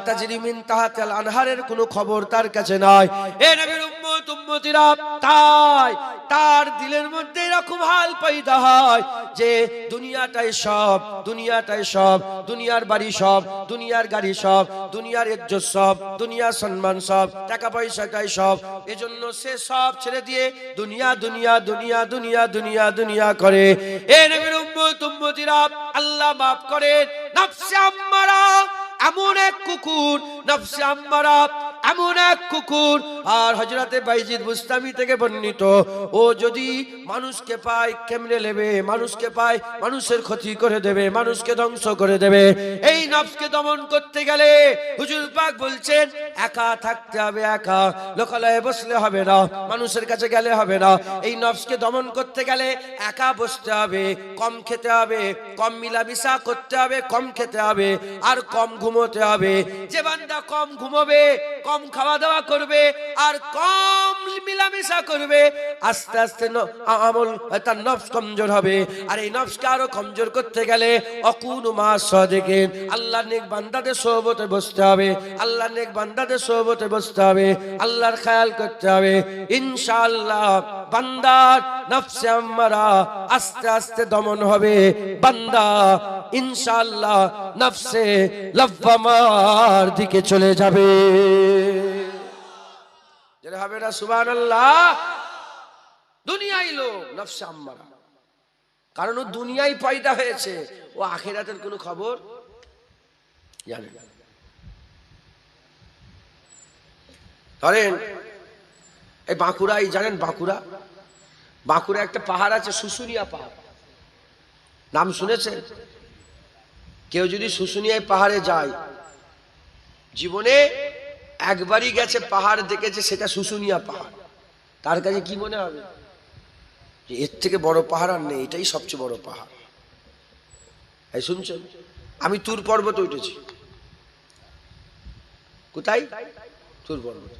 তাজরি মিন তাহতিল আনহারের কোনো খবর তার কাছে নাই। এ নবীর উম্মত উম্মতিরা, তাই তার দিলের মধ্যে এরকম হাল পয়দা হয় যে দুনিয়াটাই সব, দুনিয়াটাই সব, দুনিয়ার বাড়ি সব, দুনিয়ার গাড়ি সব, দুনিয়ার ইজ্জত সব, দুনিয়ার সম্মান সব, টাকা পয়সাটাই সব। এজন্য সে সব ছেড়ে দিয়ে দুনিয়া দুনিয়া দুনিয়া দুনিয়া দুনিয়া দুনিয়া করে। এ নবীর উম্মত উম্মতিরা, আল্লাহ মাফ করেন। নফসে আম্মারা এমন এক কুকুর, নফসে আম্মারা এমন এক কুকুর। আর হযরতে বাইজিদ বুস্তামি থেকে বর্ণিত, ও যদি মানুষকে পায় কেমনে নেবে, মানুষকে পায় মানুষের ক্ষতি করে দেবে, মানুষকে ধ্বংস করে দেবে। এই নফসকে দমন করতে গেলে হুজুর পাক বলছেন একা থাকতে হবে, একা, লোকালয়ে বসলে হবে না, মানুষের কাছে গেলে হবে না। এই নফসকে দমন করতে গেলে একা বসতে হবে, কম খেতে হবে, কম মিলামিশা করতে হবে, কম খেতে হবে, আর কম ঘুমোতে হবে। যে বান্দা কম ঘুমোবে, কম খাওয়া দাওয়া করবে, আর কম মিলামিশা করবে, আস্তে আস্তে আমল তার নফস কমজোর হবে। আর এই নফসকে আরো কমজোর করতে গেলে অকুনু মা সাদিকিন, আল্লাহর নেক বান্দাদের সোহবতে বসতে হবে, আল্লাহর নেক বান্দাদের সোহবতে বসতে হবে, আল্লাহর খেয়াল করতে হবে। ইনশাআল্লাহ বান্দার নফসে আম্মারা আস্তে আস্তে দমন হবে। বান্দা ইনশাআল্লাহ নফসে লওয়ামার দিকে চলে যাবে। যারা হবে না সুবহানাল্লাহ। দুনিয়ায় লোক নফসে আম্মারা, কারণ ও দুনিয়ায় পয়দা হয়েছে, ও আখিরাতের কোনো খবর জানে না। ধরেন এই বাঁকুড়াই জানেন, বাঁকুড়া, বাঁকুড়া একটা পাহাড় আছে শুশুনিয়া পাহাড়, নাম শুনেছেন? কেউ যদি শুশুনিয়ায় পাহাড়ে যায়, জীবনে একবারই গেছে, পাহাড় দেখেছে, সেটা শুশুনিয়া পাহাড়, তার কাছে কি মনে হবে যে এর থেকে বড় পাহাড় আর নেই, এটাই সবচেয়ে বড় পাহাড়। এই শুনছেন, আমি তুর পর্বতে উঠেছি। কোথায়? তুর পর্বত,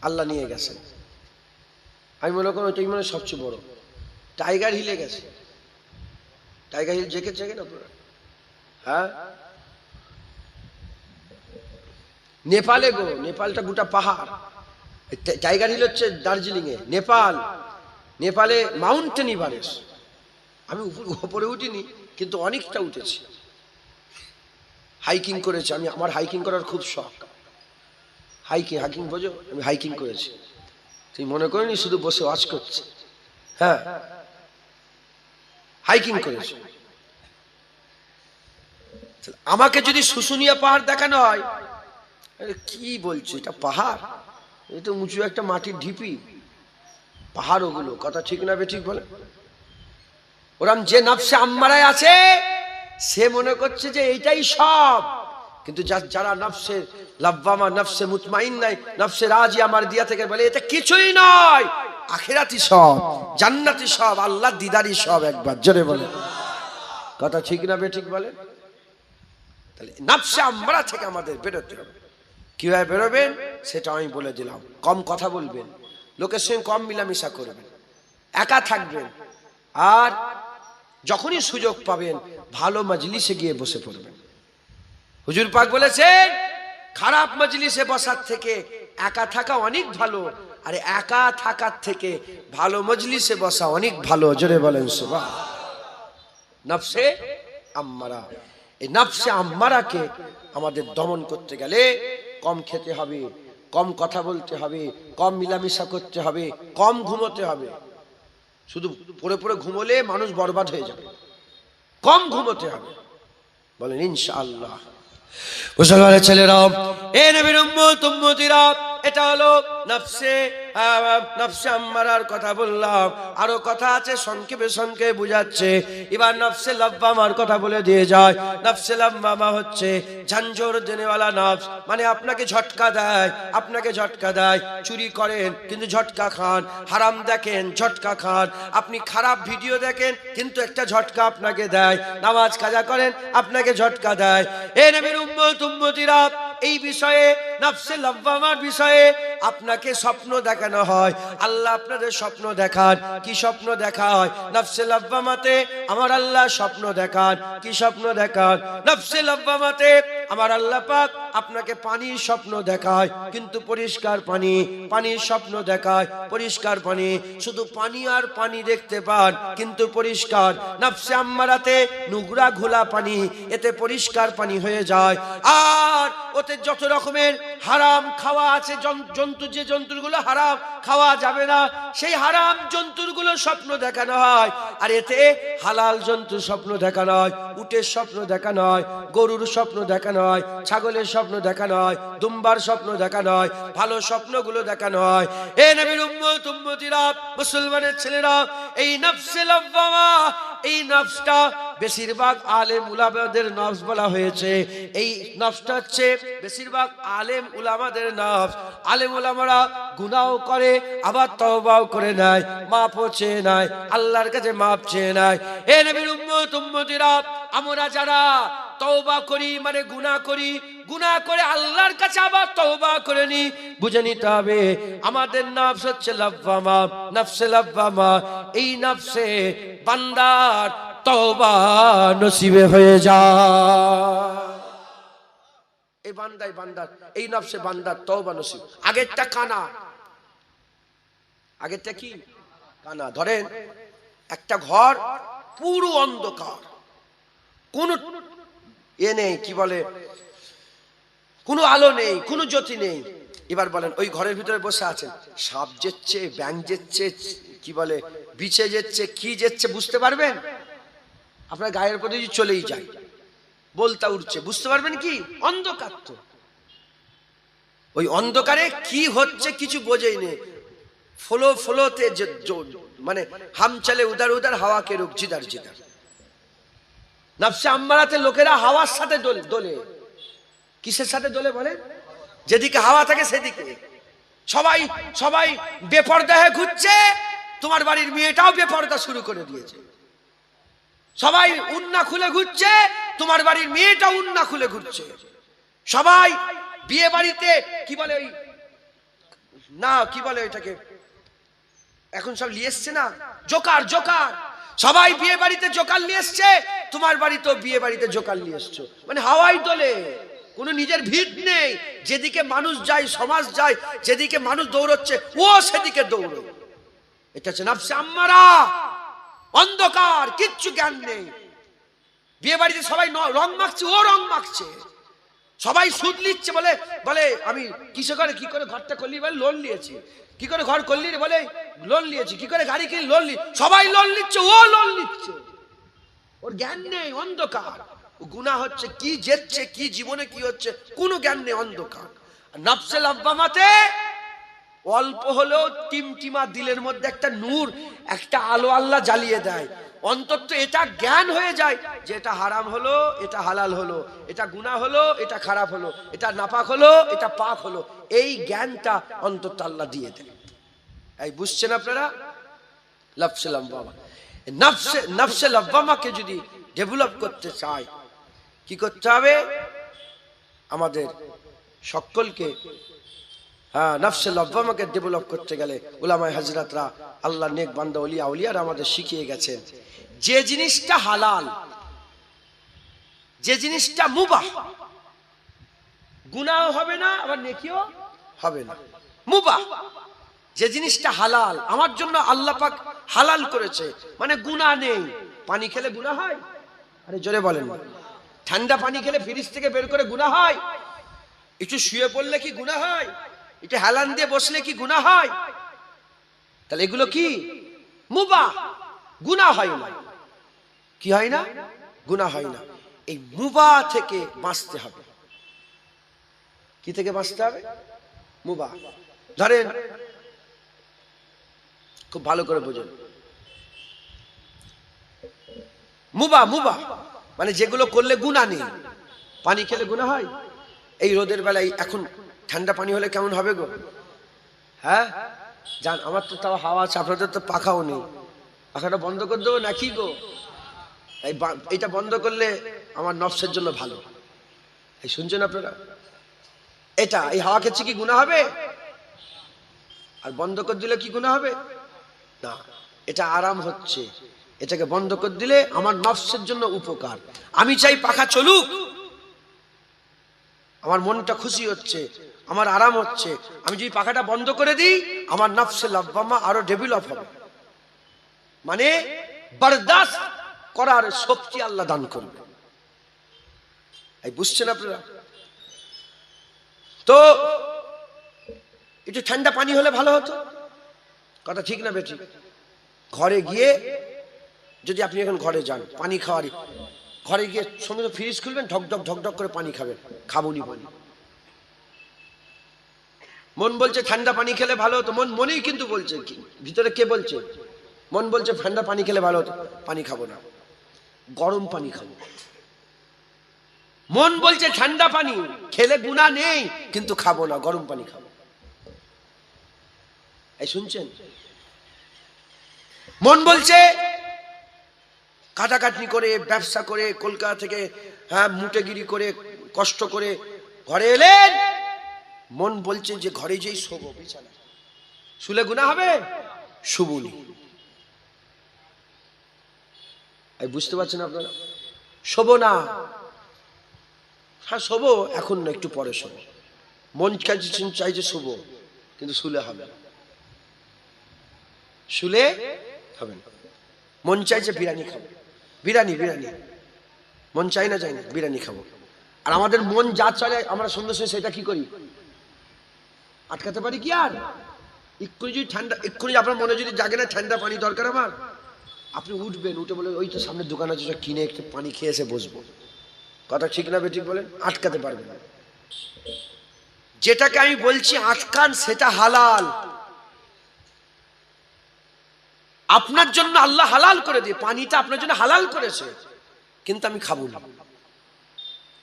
আল্লাহ নিয়ে গেছেন। আমি মনে করি ওইটাই মনে সবচেয়ে বড়। টাইগার হিলে গেছে, টাইগার হিল দেখেছেন আপনারা? হ্যাঁ, নেপালে গো, নেপালটা গোটা পাহাড়। টাইগার হিল হচ্ছে দার্জিলিং এ, নেপাল, নেপালে মাউন্টেন এভারেস্ট। আমি উপরে উঠিনি, কিন্তু অনেকটা উঠেছি, হাইকিং করেছি। আমি, আমার হাইকিং করার খুব শখ। হাইকিং, হাইকিং বোঝো? আমি হাইকিং করেছি। তুই মনে করিনি শুধু বসে ওয়াচ করছে? হ্যাঁ, হাইকিং করেছি। আমাকে যদি শুশুনিয়া পাহাড় দেখানো হয়, কি বলছো, এটা পাহাড়? এটা উঁচু একটা মাটির ঢিপি, পাহাড় ওগুলো। কথা ঠিক না বে ঠিক বলে? ওরম যে নফসে আম্মারায় আছে, সে মনে করছে যে এইটাই সব। কিন্তু যারা নফসে লাব্বামা, নফসে মুতমাইন্না, নফসে রাজিয়া মারদিয়া থেকে বলে এটা কিছুই নয়, আখিরাতি সব, জান্নাতি সব, আল্লাহ দিদারি সব, একবার জোরে বলে। কথা ঠিক না বে ঠিক বলে? তাহলে নফসে আম্মারা থেকে আমাদের বেরোতে হবে। কিভাবে বেরোবেন সেটা আমি বলে দিলাম। কম কথা বলবেন, লোকের সঙ্গে কম মিলামিশা করবেন, একা থাকবেন, আর যখনই সুযোগ পাবেন ভালো মজলিসে গিয়ে বসে পড়বেন। হুজুর পাক বলেছেন খারাপ মজলিসে বসার থেকে একা থাকা অনেক ভালো, আর একা থাকার থেকে ভালো মজলিসে বসা অনেক ভালো। জোরে বলেন সুবহানাল্লাহ। নফসে আম্মারা, এই নফসে আম্মারাকে আমাদের দমন করতে গেলে কম খেতে হবে, কম কথা বলতে হবে, কম মিলামিশা করতে হবে, কম ঘুমোতে হবে। শুধু পড়ে পড়ে ঘুমোলে মানুষ বরবাদ হয়ে যাবে, কম ঘুমোতে হবে। বলেন ইনশাআল্লাহ। মুসলমানের ছেলেরা, এ নবীর উম্মত উম্মতিরা, এটা হলো নফসে নফসে আম্মারার কথা বললাম, আরো কথা আছে সংক্ষেপে সংক্ষেপে বুঝাচ্ছে। এবার নফসে লাব্বামার কথা বলে দিয়ে যায়। নফসে লাব্বামা হচ্ছে ঝঞ্ঝর দেনেওয়ালা নফস, মানে আপনাকে ঝটকা দেয়, আপনাকে ঝটকা দেয়। চুরি করেন কিন্তু ঝটকা খান, হারাম দেখেন ঝটকা খান, আপনি খারাপ ভিডিও দেখেন কিন্তু একটা ঝটকা আপনাকে দেয়, নামাজ কাজা করেন আপনাকে ঝটকা দেয়। এ নবীর উম্মত উম্মতিরা, এই বিষয়ে নফসে লাব্বামার বিষয়ে আপনাকে স্বপ্ন দেখানো হয়। আল্লাহ আপনাদের স্বপ্ন দেখান। কি স্বপ্ন দেখায়? নফসে লাব্বামাতে আমার আল্লাহ স্বপ্ন দেখান। কি স্বপ্ন দেখান? নফসে লাব্বামাতে আমার আল্লাহ পাক আপনাকে পানির স্বপ্ন দেখায়, কিন্তু পরিষ্কার পানি, পানির স্বপ্ন দেখায়, পরিষ্কার পানি, শুধু পানি আর পানি দেখতে পান কিন্তু পরিষ্কার। নফসে আম্মারাতে নোংরা ঘোলা পানি, এতে পরিষ্কার পানি হয়ে যায়। আর ওতে যত রকমের হারাম খাওয়া আছে, জন্তু, যে জন্তুগুলো হারাম খাওয়া যাবে না, সেই হারাম জন্তুগুলো স্বপ্ন দেখানো হয়। আর এতে হালাল জন্তু স্বপ্ন দেখানো হয়, উটের স্বপ্ন দেখানো হয়, গরুর স্বপ্ন দেখানো হয়, ছাগলের স্বপ্ন দেখানো হয়, দুম্বার স্বপ্ন দেখানো হয়, ভালো স্বপ্নগুলো দেখানো হয়। এ নবীর উম্মত উম্মতিরা, মুসলমানের ছেলেরা, এই নফসে লাব্বামা, এই নফসটা বেশিরভাগ আলেম উলামাদের নফস বলা হয়েছে। এই নফসটা হচ্ছে বেশিরভাগ আলেম উলামাদের নফস। আলেম উলামারা গুনাহও করে আবার তওবাও করে নেয়, মাফও চেয়ে নেয়, আল্লাহর কাছে মাফ চেয়ে নেয়। এ নবীর উম্মত উম্মতিরা, আমরা যারা তওবা করি, মানে গুনাহ করি, গুনাহ করে আল্লাহর কাছে আবার তওবা করে নি, বুঝে নিতে হবে আমাদের নফস হচ্ছে লাব্বামা, নফসে লাব্বামা। এই নফসে বান্দার তওবা নসিবে হয়ে যায়। এই বান্দার এই নফসে বান্দার তওবা নসিব। আগেরটা কানা, আগেরটা কি? কানা। ধরেন একটা ঘর পুরো অন্ধকার, কোনো এ নেই, কি বলে, কোনো আলো নেই, কোনো জ্যোতি নেই। এবার বলেন ওই ঘরের ভিতরে বসে আছেন, সাপ যেচ্ছে, ব্যাঙ যেচ্ছে, কি বলে, বিছে যেচ্ছে, কি যেচ্ছে বুঝতে পারবেন? আপনার গায়ের উপর যদি চলেই যায়, বলতা উঠছে, বুঝতে পারবেন কি? অন্ধকার তো। ওই অন্ধকারে কি হচ্ছে কিছু বোঝেই নেই। ফ্লোতে মানে হাম চলে উদার উদার, হাওয়া কে রুখ জিদার জিদার। নফসে আম্মারাতে লোকেরা হাওয়ার সাথে দোলে। কিসের সাথে দোলে বলে? যেদিকে হাওয়া থাকে সেদিকে। সবাই সবাই বেপরদা হয়ে ঘুরছে, তোমার বাড়ির মেয়েটাও বেপরদা শুরু করে দিয়েছে। সবাই উন্না খুলে ঘুরছে, তোমার বাড়ির মেয়েটাও উন্না খুলে ঘুরছে। সবাই বিয়ে বাড়িতে, কি বলে ওই, না কি বলে ওইটাকে, এখন সব নিয়ে এসছে না, জোকার, জোকার। সবাই বিয়ে বাড়িতে জোকার নিয়ে এসছে, তোমার বাড়িতেও বিয়ে বাড়িতে জোকার নিয়ে এসছো, মানে হাওয়াই দোলে, কোনো নিজের ভিত নেই। যেদিকে মানুষ যায়, সমাজ যায়, যেদিকে মানুষ দৌড়চ্ছে ও সেদিকে দৌড়ে। এটা হচ্ছে নফসে আম্মারা, অন্ধকার, কিচ্ছু জ্ঞান নেই। বিয়ে বাড়িতে সবাই রং মাখছে, ও রং মাখছে। সবাই সুদ নিচ্ছে, বলে বলে আমি কিসে করে, কি করে ঘরটা করলি, বলে লোন নিয়েছি। কি করে ঘর করলি, বলে লোন নিয়েছি। কি করে গাড়ি কিনে, লোন নি। সবাই লোন নিচ্ছে, ও লোন নিচ্ছে, ওর জ্ঞান নেই, অন্ধকার। গুনাহ হচ্ছে কি, যেচ্ছে কি, জীবনে কি হচ্ছে কোনো জ্ঞান নেই, অন্ধকার। নফসে লাব্বামাতে অল্প হলেও টিমটিমা দিলের মধ্যে একটা নূর, একটা আলো আল্লাহ জ্বালিয়ে দেয়। অন্তত এটা জ্ঞান হয়ে যায় যে এটা হারাম হলো, এটা হালাল হলো, এটা গুনাহ হলো, এটা খারাপ হলো, এটা নাপাক হলো, এটা পাক হলো। এই জ্ঞানটা অন্তত আল্লাহ দিয়ে দেয়। এই বুঝছেন আপনারা? নফসে লাব্বামা, নফসে লাব্বামাকে যদি ডেভেলপ করতে চায়, কি করতে হবে? আমাদের সকলকে, হ্যাঁ, নফসে লাব্বামাকে ডেভেলপ করতে গেলে উলামায়ে হযরতরা, আল্লাহ নেক বান্দা ওলিয়া আউলিয়ারা আমাদের শিখিয়ে গেছেন, যে জিনিসটা হালাল, যে জিনিসটা মুবাহ, গুনাহ হবে না আবার নেকিও হবে না, মুবাহ। যে জিনিসটা হালাল, আমার জন্য আল্লাহ পাক হালাল করেছে, মানে গুনাহ নেই। পানি খেলে গুনাহ হয়? আরে জোরে বলেন। ঠান্ডা পানি খেলে ফ্রিজ থেকে বের করে গুনাহ হয়? একটু শুয়ে পড়লে কি গুনাহ হয়? একটু হেলান দিয়ে বসলে কি গুনাহ হয়? তাহলে এগুলো কি? মুবাহ, গুনাহ হয় না। কি হয় না? গুনাহ হয় না। এই মুবাহ থেকে বাঁচতে হবে। কি থেকে বাঁচতে হবে? মুবাহ। ধরেন খুব ভালো করে বোঝেন। মুবাহ মুবাহ মানে যেগুলো করলে গুনাহ নেই। পানি খেলে গুনাহ হয়? এই রোদের বেলায় এখন ঠান্ডা পানি হলে কেমন হবে গো? হ্যাঁ জান, আমার তো তাও হাওয়া আছে, আপনাদের তো পাখাও নেই। পাখাটা বন্ধ করে দেবো নাকি গো? এইটা বন্ধ করলে আমার নফসের জন্য ভালো। এই শুনছেন আপনারা? এটা এই হাওয়া খেচ্ছে কি গুনাহ হবে? আর বন্ধ করে দিলে কি গুনাহ হবে? না, এটা আরাম হচ্ছে। এটাকে বন্ধ করে দিলে আমার নফসের জন্য উপকার। আমি চাই পাখা চলুক, আমার মনটা খুশি হচ্ছে, আমার আরাম হচ্ছে। আমি যদি পাখাটা বন্ধ করে দিই আমার নফসে লাভবামা আরো ডেভেলপ হবে, মানে বরদাস্ত করার শক্তি আল্লাহ দান করবে। এই বুঝছেন আপনারা? তো একটু ঠান্ডা পানি হলে ভালো হতো, কথা ঠিক না বেঠিক? ঘরে গিয়ে যদি আপনি এখন ঘরে যান পানি খাওয়ারই, ঘরে গিয়ে সঙ্গে ফ্রিজ খুলবেন, ঢকঢক ঢকঢক করে পানি খাবেন, খাবুনি পানি। মন বলছে ঠান্ডা পানি খেলে ভালো হতো, মনেই কিন্তু বলছে, ভিতরে কে বলছে? মন বলছে ঠান্ডা পানি খেলে ভালো হতো, পানি খাবো না, গরম পানি খাবো। মন বলছে ঠান্ডা পানি খেলে গুনাহ নেই, কিন্তু খাবো না, গরম পানি খাবো। এই শুনছেন? মন বলছে কাটাকাটনি করে ব্যবসা করে কলকাতা থেকে মুটেগিরি করে কষ্ট করে ঘরে এলেন, মন বলছে যে ঘরে যেই শোবো, বিছানা শুলে গুনাহ হবে, শুবুনি। এই বুঝতে পারছেন আপনারা? শোবো না, হ্যাঁ শোবো, এখন না, একটু পরে শোবো। মন চাইছে শোবো, কিন্তু শুলে হবে না, শুলে হবে না। মন চাইছে বিরিয়ানি খাবো, বিরিয়ানি বিরিয়ানি, মন চাই না, চাই না, বিরিয়ানি খাবো। আর আমাদের মন যা চলে আমরা সন্ধ্যে সময় সেটা কি করি? আটকাতে পারি কি? আর এক্ষুনি যদি ঠান্ডা, এক্ষুনি আপনার মনে যদি জাগে না ঠান্ডা পানি দরকার আমার, আপনি উঠবেন, উঠে বলে ওই তো সামনের দোকান আছে, কিনে একটু পানি খেয়ে এসে বসবো। কথা ঠিক না বেঠিক বলেন? আটকাতে পারবেন না। যেটাকে আমি বলছি আটকান, সেটা হালাল। আপনার জন্য আল্লাহ হালাল করে দিয়ে, পানিটা আপনার জন্য হালাল করেছে, কিন্তু আমি খাবো না,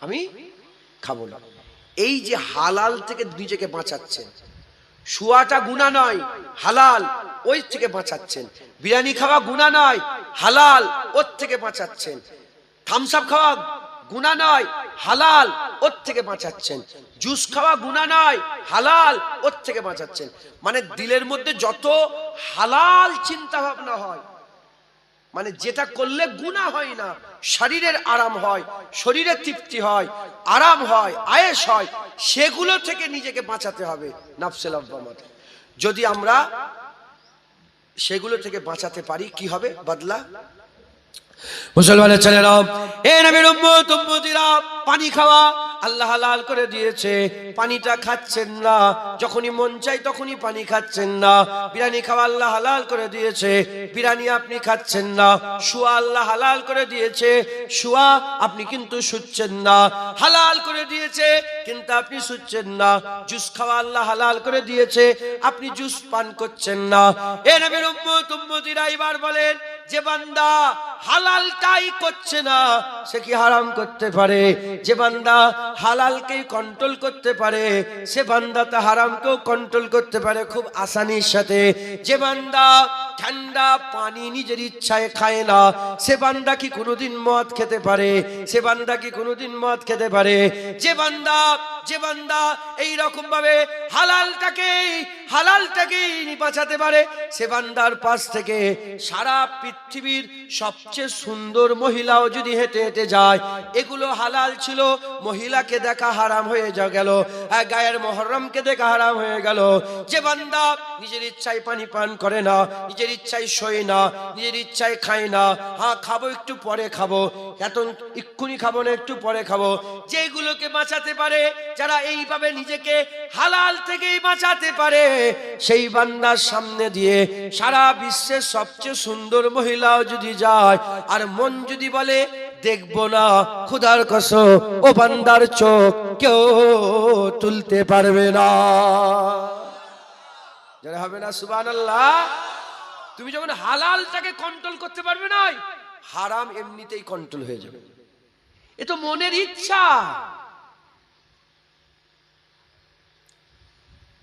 আমি খাবো না। এই যে হালাল থেকে নিজেকে বাঁচাচ্ছেন, শুয়াটা গুনাহ নয়, হালাল, ওই থেকে বাঁচাচ্ছেন। বিরিয়ানি খাওয়া গুনাহ নয়, হালাল, ওর থেকে বাঁচাচ্ছেন। থামস আপ খাওয়া গুনাহ নয়, হালাল, ওর থেকে বাঁচাচ্ছেন। জুস খাওয়া গুনাহ নয়, হালাল, ওর থেকে বাঁচাচ্ছেন। মানে দিলের মধ্যে যত হালাল চিন্তা ভাবনা হয়, মানে যেটা করলে গুনাহ হয় না, শরীরের আরাম হয়, শরীরের তৃপ্তি হয়, আরাম হয়, আয়েশ হয়, সেগুলো থেকে নিজেকে বাঁচাতে হবে। নফসে লাওয়ামা, যদি আমরা সেগুলো থেকে বাঁচাতে পারি কি হবে বদলা? মুসলমানের ছেলেরা, এ নবীর উম্মত উম্মতিরা, পানি খাওয়া আল্লাহ হালাল করে দিয়েছে, পানিটা খাচ্ছেন না, যখনই মন চাই তখনই পানি খাচ্ছেন না। বিরিয়ানি খাওয়া আল্লাহ হালাল করে দিয়েছে, বিরিয়ানি আপনি খাচ্ছেন না। শুয়া আল্লাহ হালাল করে দিয়েছে, শুয়া আপনি কিন্তু শুচ্ছেন না, হালাল করে দিয়েছে, কিন্তু আপনি শুচ্ছেন না। জুস খাওয়া আল্লাহ হালাল করে দিয়েছে, আপনি জুস পান করছেন না। এ নবীর উম্মত উম্মতিরা, এবার বলেন, যে বান্দা হালালটাই করছে না সে কি হারাম করতে পারে? যে বান্দা হালালকে কন্ট্রোল করতে পারে সে বান্দা তা হারামকেও কন্ট্রোল করতে পারে খুব আসানির সাথে। যে বান্দা ঠান্ডা পানি নিজের ইচ্ছায় খায় না সে বান্দা কি কোনোদিন মদ খেতে পারে? সে বান্দা কি কোনোদিন মদ খেতে পারে? যে বান্দা এই রকম ভাবে হালালটাকেই বাঁচাতে পারে সে বান্দার পাশ থেকে সারা পৃথিবীর সবচেয়ে সুন্দর মহিলাও যদি হেঁটে হেঁটে যায়, এগুলো হালাল ছিল, মহিলাকে দেখা হারাম হয়ে গেল, গায়ের মুহররমকে দেখা হারাম হয়ে গেল। যে বান্দা নিজের ইচ্ছায় পানি পান করে না, নিজের ইচ্ছায় শোয় না, নিজের ইচ্ছায় খায় না, হ্যাঁ খাবো একটু পরে খাবো, এক্ষুনি খাবো না, একটু পরে খাবো, যেগুলোকে বাঁচাতে পারে, যারা এইভাবে নিজেকে হালাল থেকেই বাঁচাতে পারে, সেই বান্দার সামনে দিয়ে সারা বিশ্বের সবচেয়ে সুন্দর মহিলাও যদি যায় আর মন যদি বলে দেখবো না, খোদার কসম ও বান্দার চোখ কেউ তুলতে পারবে না। যারা হবে না সুবহানাল্লাহ। তুমি যখন হালালটাকে কন্ট্রোল করতে পারবে না, হারাম এমনিতেই কন্ট্রোল হয়ে যাবে। এ তো মনের ইচ্ছা।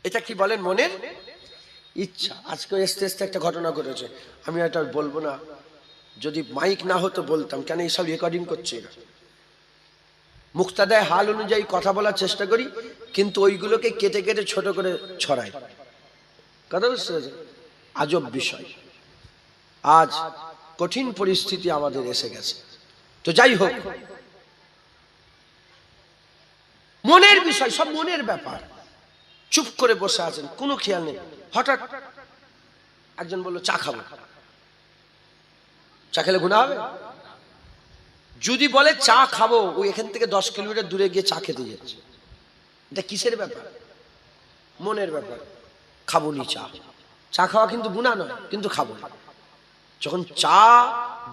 এটা কি বলেন? মনের ইচ্ছা। আজকে আস্তে আস্তে একটা ঘটনা ঘটেছে, আমি এটা বলবো না, যদি মাইক না হতো বলতাম, কেন এইসব রেকর্ডিং করছে। মুক্তাদায় হাল অনুযায়ী কথা বলার চেষ্টা করি, কিন্তু ওইগুলোকে কেটে কেটে ছোট করে ছড়াই। কথা বুঝতে পেরেছেন? আজব বিষয়। আজ কঠিন পরিস্থিতি আমাদের এসে গেছে। তো যাই হোক, মনের বিষয়, সব মনের ব্যাপার। চুপ করে বসে আছেন, কোনো খেয়াল নেই, হঠাৎ একজন বললো চা খাবো। চা খেলে গুনাহ হবে? যদি বলে চা খাবো, ও এখান থেকে 10 কিলোমিটার দূরে গিয়ে চা খেতে যাচ্ছে। এটা কিসের ব্যাপার? মনের ব্যাপার। খাবো নি চা। চা খাওয়া কিন্তু গুনাহ নয়, কিন্তু খাবো না। যখন চা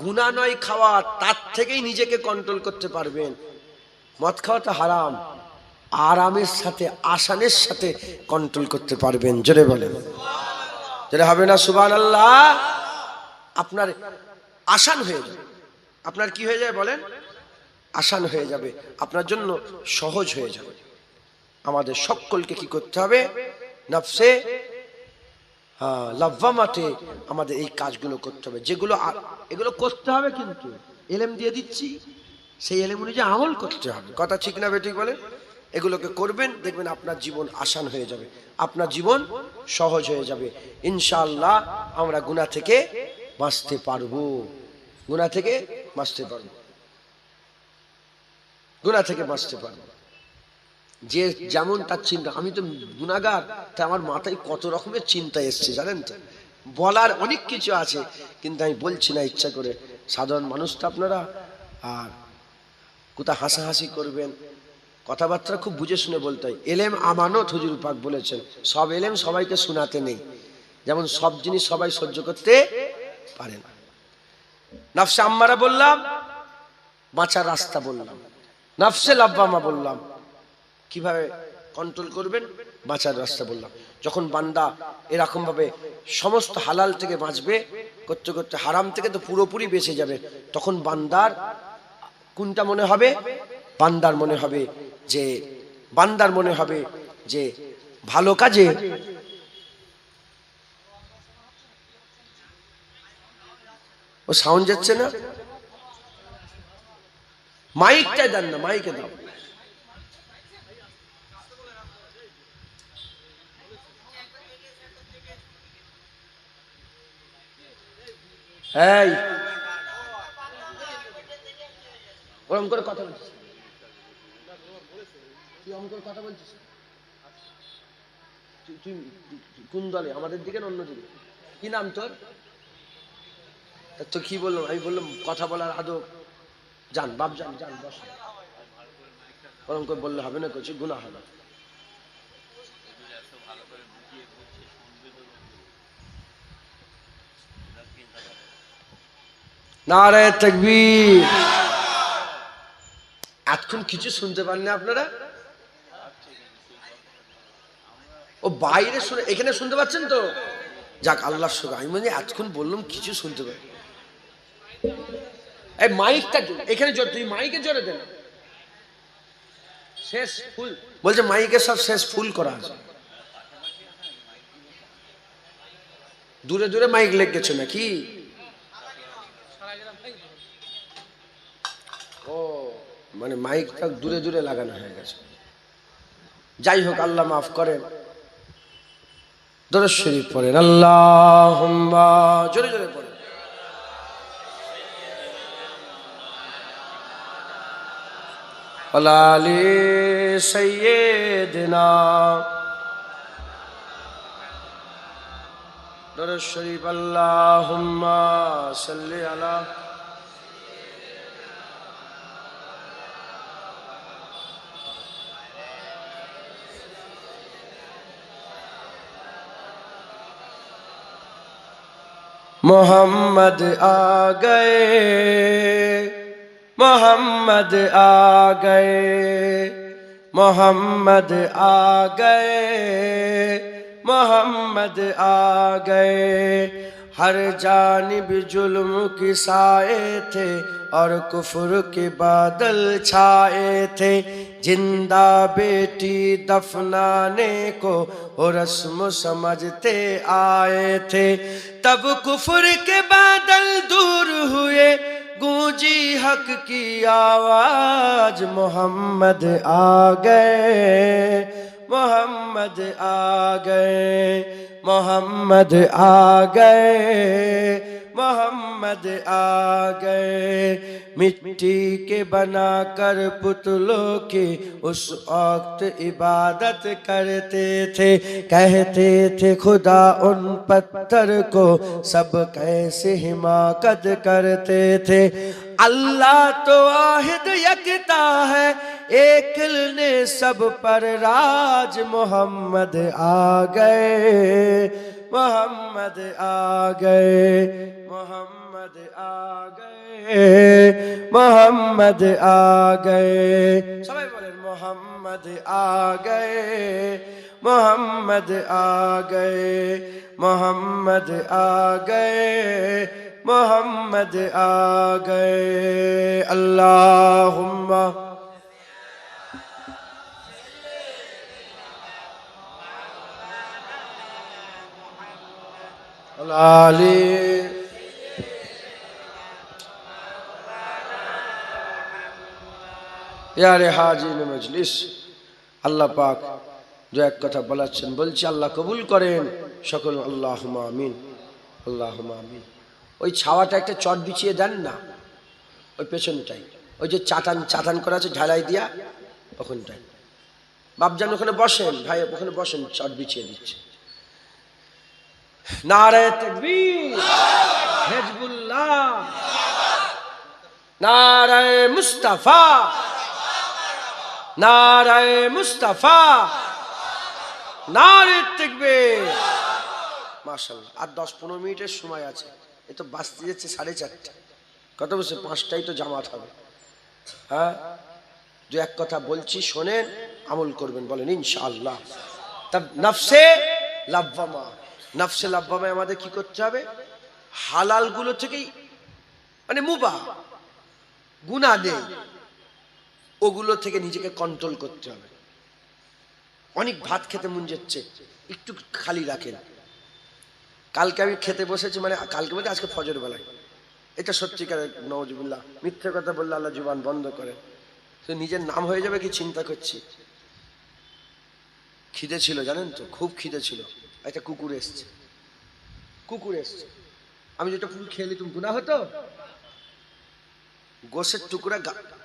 গুনাহ নয় খাওয়া, তার থেকেই নিজেকে কন্ট্রোল করতে পারবেন। মদ খাওয়াটা হারাম, আরামের সাথে আসানের সাথে কন্ট্রোল করতে পারবেন। জোরে বলেন, জোরে হবে না সুবহানাল্লাহ? আপনার আসান হয়ে যাবে। আপনার কি হয়ে যায় বলেন? আসান হয়ে যাবে, আপনার জন্য সহজ হয়ে যাবে। আমাদের সকলকে কি করতে হবে? নফসে লাওয়ামাতে আমাদের এই কাজগুলো করতে হবে, যেগুলো এগুলো করতে হবে, কিন্তু এলেম দিয়ে দিচ্ছি, সেই এলেম অনুযায়ী আমল করতে হবে। কথা ঠিক না বেঠিক বলেন? এগুলোকে করবেন, দেখবেন আপনার জীবন আসান হয়ে যাবে, আপনার জীবন সহজ হয়ে যাবে। ইনশাআল্লাহ আমরা গুনাহ থেকে বাঁচতে পারবো, গুনাহ থেকে বাঁচতে পারবো, গুনাহ থেকে বাঁচতে পারবো। যে যেমন তার চিন্তা, আমি তো গুনাহগার, তা আমার মাথায় কত রকমের চিন্তা এসছে জানেন তো। বলার অনেক কিছু আছে, কিন্তু আমি বলছি না ইচ্ছা করে। সাধারণ মানুষ তো আপনারা, আর কোথা হাসাহাসি করবেন, কথাবার্তা খুব বুঝে শুনে বলতে হয়। এলেম আমানত, হুজুর পাক বলেছেন। সব এলেম সবাইকে শোনাতে নেই, যেমন সব জিনিস সবাই সহ্য করতে পারে না। নফসে আম্মারা বললাম, বাঁচার রাস্তা বললাম। নফসে লাওয়ামা বললাম, কিভাবে কন্ট্রোল করবেন, বাঁচার রাস্তা বললাম। যখন বান্দা এরকম ভাবে সমস্ত হালাল থেকে বাঁচবে, করতে করতে হারাম থেকে তো পুরোপুরি বেঁচে যাবে, তখন বান্দার কোনটা মনে হবে? বান্দার মনে হবে যে, বান্দার মনে হবে যে ভালো কাজে ও সাউন্ড যাচ্ছে না, মাইকটা দেন না, মাইকে দাও। এই ওরকম করে কথা বলছিস, তুই ওরকম করে কথা বলছিস, তুই কোন দলে? আমাদের দিকে না অন্য দিকে? কি নাম তোর? তো কি বললাম? আমি বললাম কথা বলার আদব। যান বাপ, যান যান, বস। ওরকম করে বললে হবে না, কিছু গুনাহ হবে। নারে তাকবীর। এতক্ষণ কিছু শুনতে পাননি আপনারা? ও বাইরে শুনে, এখানে শুনতে পাচ্ছেন তো? যাক, আল্লাহর শুকর। আমি মানে এতক্ষণ বললাম কিছু শুনতে পাই। এই মাইকটা এখানে জোর, তুই মাইকে জোরে দেন। শেষ ফুল বলছে, মাইকে সব শেষ ফুল করা আছে। দূরে দূরে মাইক লেগেছে নাকি? ও মানে মাইকটা দূরে দূরে লাগানো হয়ে গেছে। যাই হোক, আল্লাহ মাফ করেন। দরুদ শরীফ পড়েন, আল্লাহুম্মা, জোরে জোরে পড়েন। আলা আলি সাইয়্যিদিনা, দরুদ শরীফ, আল্লাহুম্মা সাল্লি আলা। मोहम्मद आ गए, मोहम्मद आ गए, मोहम्मद आ गए, मोहम्मद आ गए। हर जानिब जुल्म की साए थे और कुफ्र के बादल छाए थे। जिंदा बेटी दफनाने को वो रस्म समझते आए थे। तब कुफ्र के बादल दूर हुए, गूंजी हक की आवाज, मोहम्मद आ गए, मोहम्मद आ गए, मोहम्मद आ गए, मोहम्मद आ गए। मिट्टी के बनाकर पुतलों की उस वक्त इबादत करते थे। कहते थे खुदा उन पत्थर को सब कैसे हिमाकत करते थे। अल्लाह तो वाहिद यकता है, एक ने सब पर राज, मोहम्मद आ गए, मोहम्मद आ गए, मोहम्मद आ गए, मोहम्मद आ गए। सबाई बोलें मोहम्मद आ गए, मोहम्मद आ गए, मोहम्मद आ गए, मोहम्मद आ गए। अल्लाहुम्मा अली। यारे हाजिर मजलिस, আল্লাহ পাক যে এক কথা বলাচ্ছেন বলছি আল্লাহ কবুল করেন সকল, আল্লাহুম্মা আমিন, আল্লাহুম্মা আমিন। ওই ছাওয়াটা একটা চট বিছিয়ে দেন না, ওই পেছনটাই, ওই যে চাটান করা আছে ঢালাই দিয়া, ওখানটাই বাপজান ওখানে বসেন, ভাই ওখানে বসেন, চট বিছিয়ে দিচ্ছে। নারে তাকবীর, হিজবুল্লাহ, নারে মুস্তাফা, নারে মুস্তাফা, নারে তাকবীর। মাশাআল্লাহ। আর 10-15 মিনিটের সময় আছে, এই তো বাজতে যাচ্ছে 4:30। কত বলছে 5টায় তো জামাত হবে। হ্যাঁ, যে এক কথা বলছি শোনেন, আমল করবেন, বলেন ইনশাআল্লাহ। তব নফসে লাব্বামা, নফসে লাব্বামায় আমাদের কি করতে হবে? হালাল গুলো থেকেই, মানে মুবাহ গুনাহ নেই, ওগুলো থেকে নিজেকে কন্ট্রোল করতে হবে। অনেক ভাত খেতে মন যাচ্ছে, একটু খালি রাখেন। কালকে আমি খেতে বসেছি, মানে কালকে বলতে আজকে ফজর বেলায়, এটা সত্যিকার নওয়াজুবিল্লাহ, মিথ্যে কথা বললে আল্লাহ জুবান বন্ধ করে, তো নিজের নাম হয়ে যাবে কি চিন্তা করছি। খিদে ছিল জানেন তো, খুব খিদে ছিল। একটা কুকুর এসছে, কুকুর এসছে, আমি যেটা পুরো খেয়ে নিতাম গুনাহ হতো। গোশের টুকরা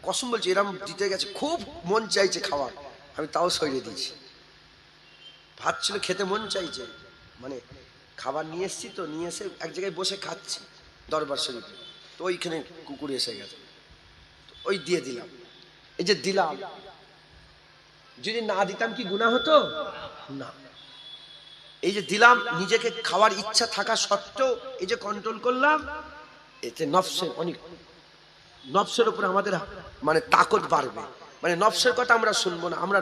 কসম বলছি এরম দিতে গেছে, খুব মন চাইছে খাওয়ার, আমি তাও সরিয়ে দিয়েছি। ভাত ছিল, খেতে মন চাইছে, মানে খাবার নিয়ে এসছি, তো নিয়ে এসে এক জায়গায় বসে খাচ্ছি দরবার শরীফে, তো ওইখানে কুকুর এসে গেছে, ওই দিয়ে দিলাম। এই যে দিলাম, যদি না দিতাম কি গুনাহ হতো? না। এই যে দিলাম, নিজেকে খাওয়ার ইচ্ছা থাকা সত্ত্বেও এই যে কন্ট্রোল করলাম, এতে নফসের অনেক, নফসের উপর আমাদের মানে তাকত বাড়বে। মানে নফসের কথা আমরা শুনবো না, আমরা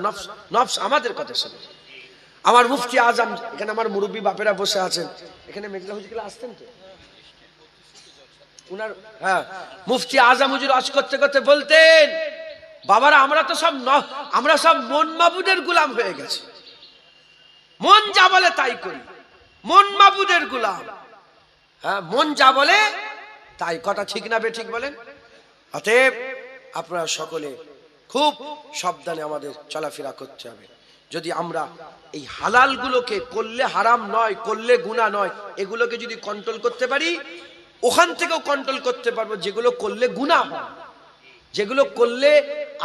নফস আমাদের কথা শুনবো। আমার মুফতি আজম, এখানে আমার মুরব্বী বাপেরা বসে আছেন, এখানে মেজলা হুজুর আসতেন তো উনার, হ্যাঁ, মুফতি আজম হুজুর আজ করতে করতে বলতেন, বাবারা আমরা সব মন মাবুদের গোলাম হয়ে গেছি, মন যা বলে তাই করি, মন মাবুদের গোলাম। হ্যাঁ, মন যা বলে তাই, কথা ঠিক না বে ঠিক বলেন? অতএব আপনারা সকলে খুব সাবধানে আমাদের চলাফেরা করতে হবে। যদি আমরা এই হালাল গুলোকে, করলে হারাম নয়, করলে গুনাহ নয়, এগুলোকে যদি কন্ট্রোল করতে পারি, ওখান থেকেও কন্ট্রোল করতে পারবো যেগুলো করলে গুনাহ হয়, যেগুলো করলে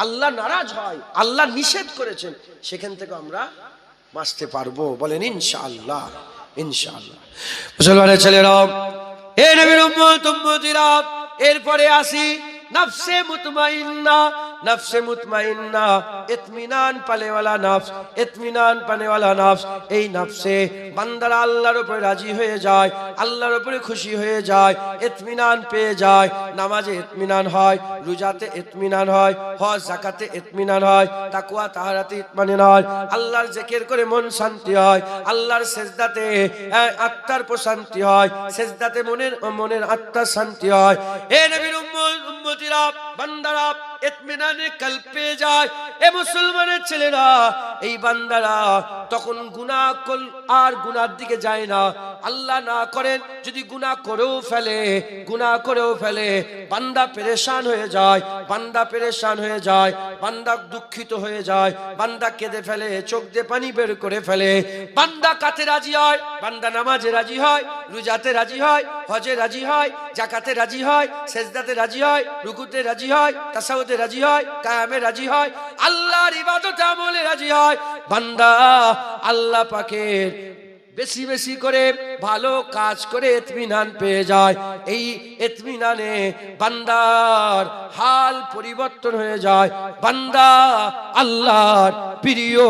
আল্লাহ নারাজ হয়, আল্লাহ নিষেধ করেছেন, সেখান থেকে আমরা বাঁচতে পারবো। বলেন ইনশাআল্লাহ, ইনশাআল্লাহ। মুসলমানের ছেলেরা, হে নবীর উম্মত উম্মতিরা, এরপরে আসি নফসে মুতমাইন্না। নফসে মুতমাইন্না, ইতমিনান পানেওয়ালা নফস, ইতমিনান পানেওয়ালা নফস। এই নফসে বান্দারা আল্লাহর উপরে রাজি হয়ে যায়, আল্লাহর উপরে খুশি হয়ে যায়, ইতমিনান পেয়ে যায়। নামাজে ইতমিনান হয়, রোজাতে ইতমিনান হয়, হজ যাকাতে ইতমিনান হয়, তাকওয়া তাহারাতে ইতমিনান হয়, আল্লাহর জিকির করে মন শান্তি হয়, আল্লাহর সিজদাতে আত্মার প্রশান্তি হয়, সিজদাতে মনের আত্মার শান্তি হয়। এ নবীর উম্মতিরা, বান্দারা ইতমিনানে কলব পেয়ে যায়। এ মুসলমানের ছেলেরা, এই বান্দারা তখন গুনাহ আর গুনার দিকে যায় না। আল্লাহ না করেন যদি গুনাহ করেও ফেলে, বান্দা পেরেশান হয়ে যায়, বান্দা পেরেশান হয়ে যায়, বান্দা দুঃখিত হয়ে যায়, বান্দা কেঁদে ফেলে, চোখ দিয়ে পানি বের করে ফেলে। বান্দা কাতে রাজি হয়, বান্দা নামাজে রাজি হয়, রোজাতে রাজি হয়, হজে রাজি হয়, যাকাতে রাজি হয়, সেজদাতে রাজি হয়, রুকুতে রাজি হয়, তাসাউতে রাজি হয়, কিয়ামে রাজি হয়, আল্লাহর ইবাদতে আমলে রাজি হয়। বান্দা আল্লাহ পাকের বেশি বেশি করে ভালো কাজ করে ইতমিনান পেয়ে যায়। এই ইতমিনানে বান্দার হাল পরিবর্তন হয়ে যায়, বান্দা আল্লাহর প্রিয়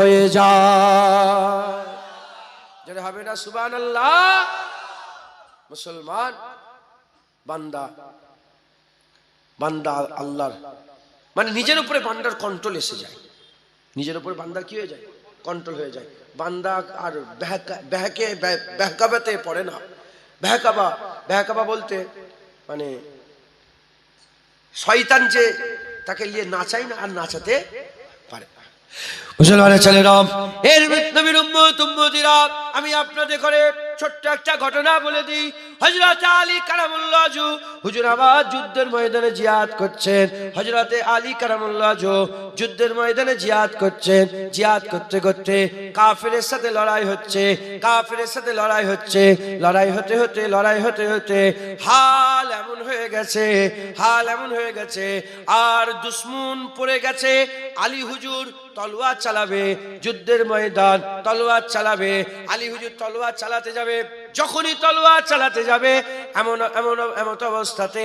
হয়ে যায়। যেটা হবে না সুবহানাল্লাহ। মুসলমান বান্দা আল্লাহর মানে নিজের উপরে বান্দার কন্ট্রোল এসে যায়, নিজের উপরে বান্দার কি হয়ে যায়, কন্ট্রোল হয়ে যায়। বান্দা আর বেহকাবাতে পড়ে না। বেহকাবা বলতে মানে শয়তান যে তাকে নিয়ে নাচায় না আর নাচাতে পারে না। মুসলমানের ছেলেরা, এর নবীর উম্মতিরা, আমি আপনাদের করে ছোট্ট একটা ঘটনা বলে দিই। হযরত আলী কারামুল্লাহ ওয়াজহু হুজুর আবার যুদ্ধের ময়দানে জিহাদ করছেন। হযরত আলী কারামুল্লাহ ওয়াজহু যুদ্ধের ময়দানে জিহাদ করছেন। জিহাদ করতে করতে কাফেরের সাথে লড়াই হচ্ছে, লড়াই হতে হতে হাল এমন হয়ে গেছে আর দুশমন পড়ে গেছে। আলী হুজুর তলোয়ার চালাবে, যুদ্ধের ময়দান, তলোয়ার চালাবে। আলী হুজুর তলোয়ার চালাতে যাবে, যখনই তলোয়ার চালাতে যাবে এমন অবস্থাতে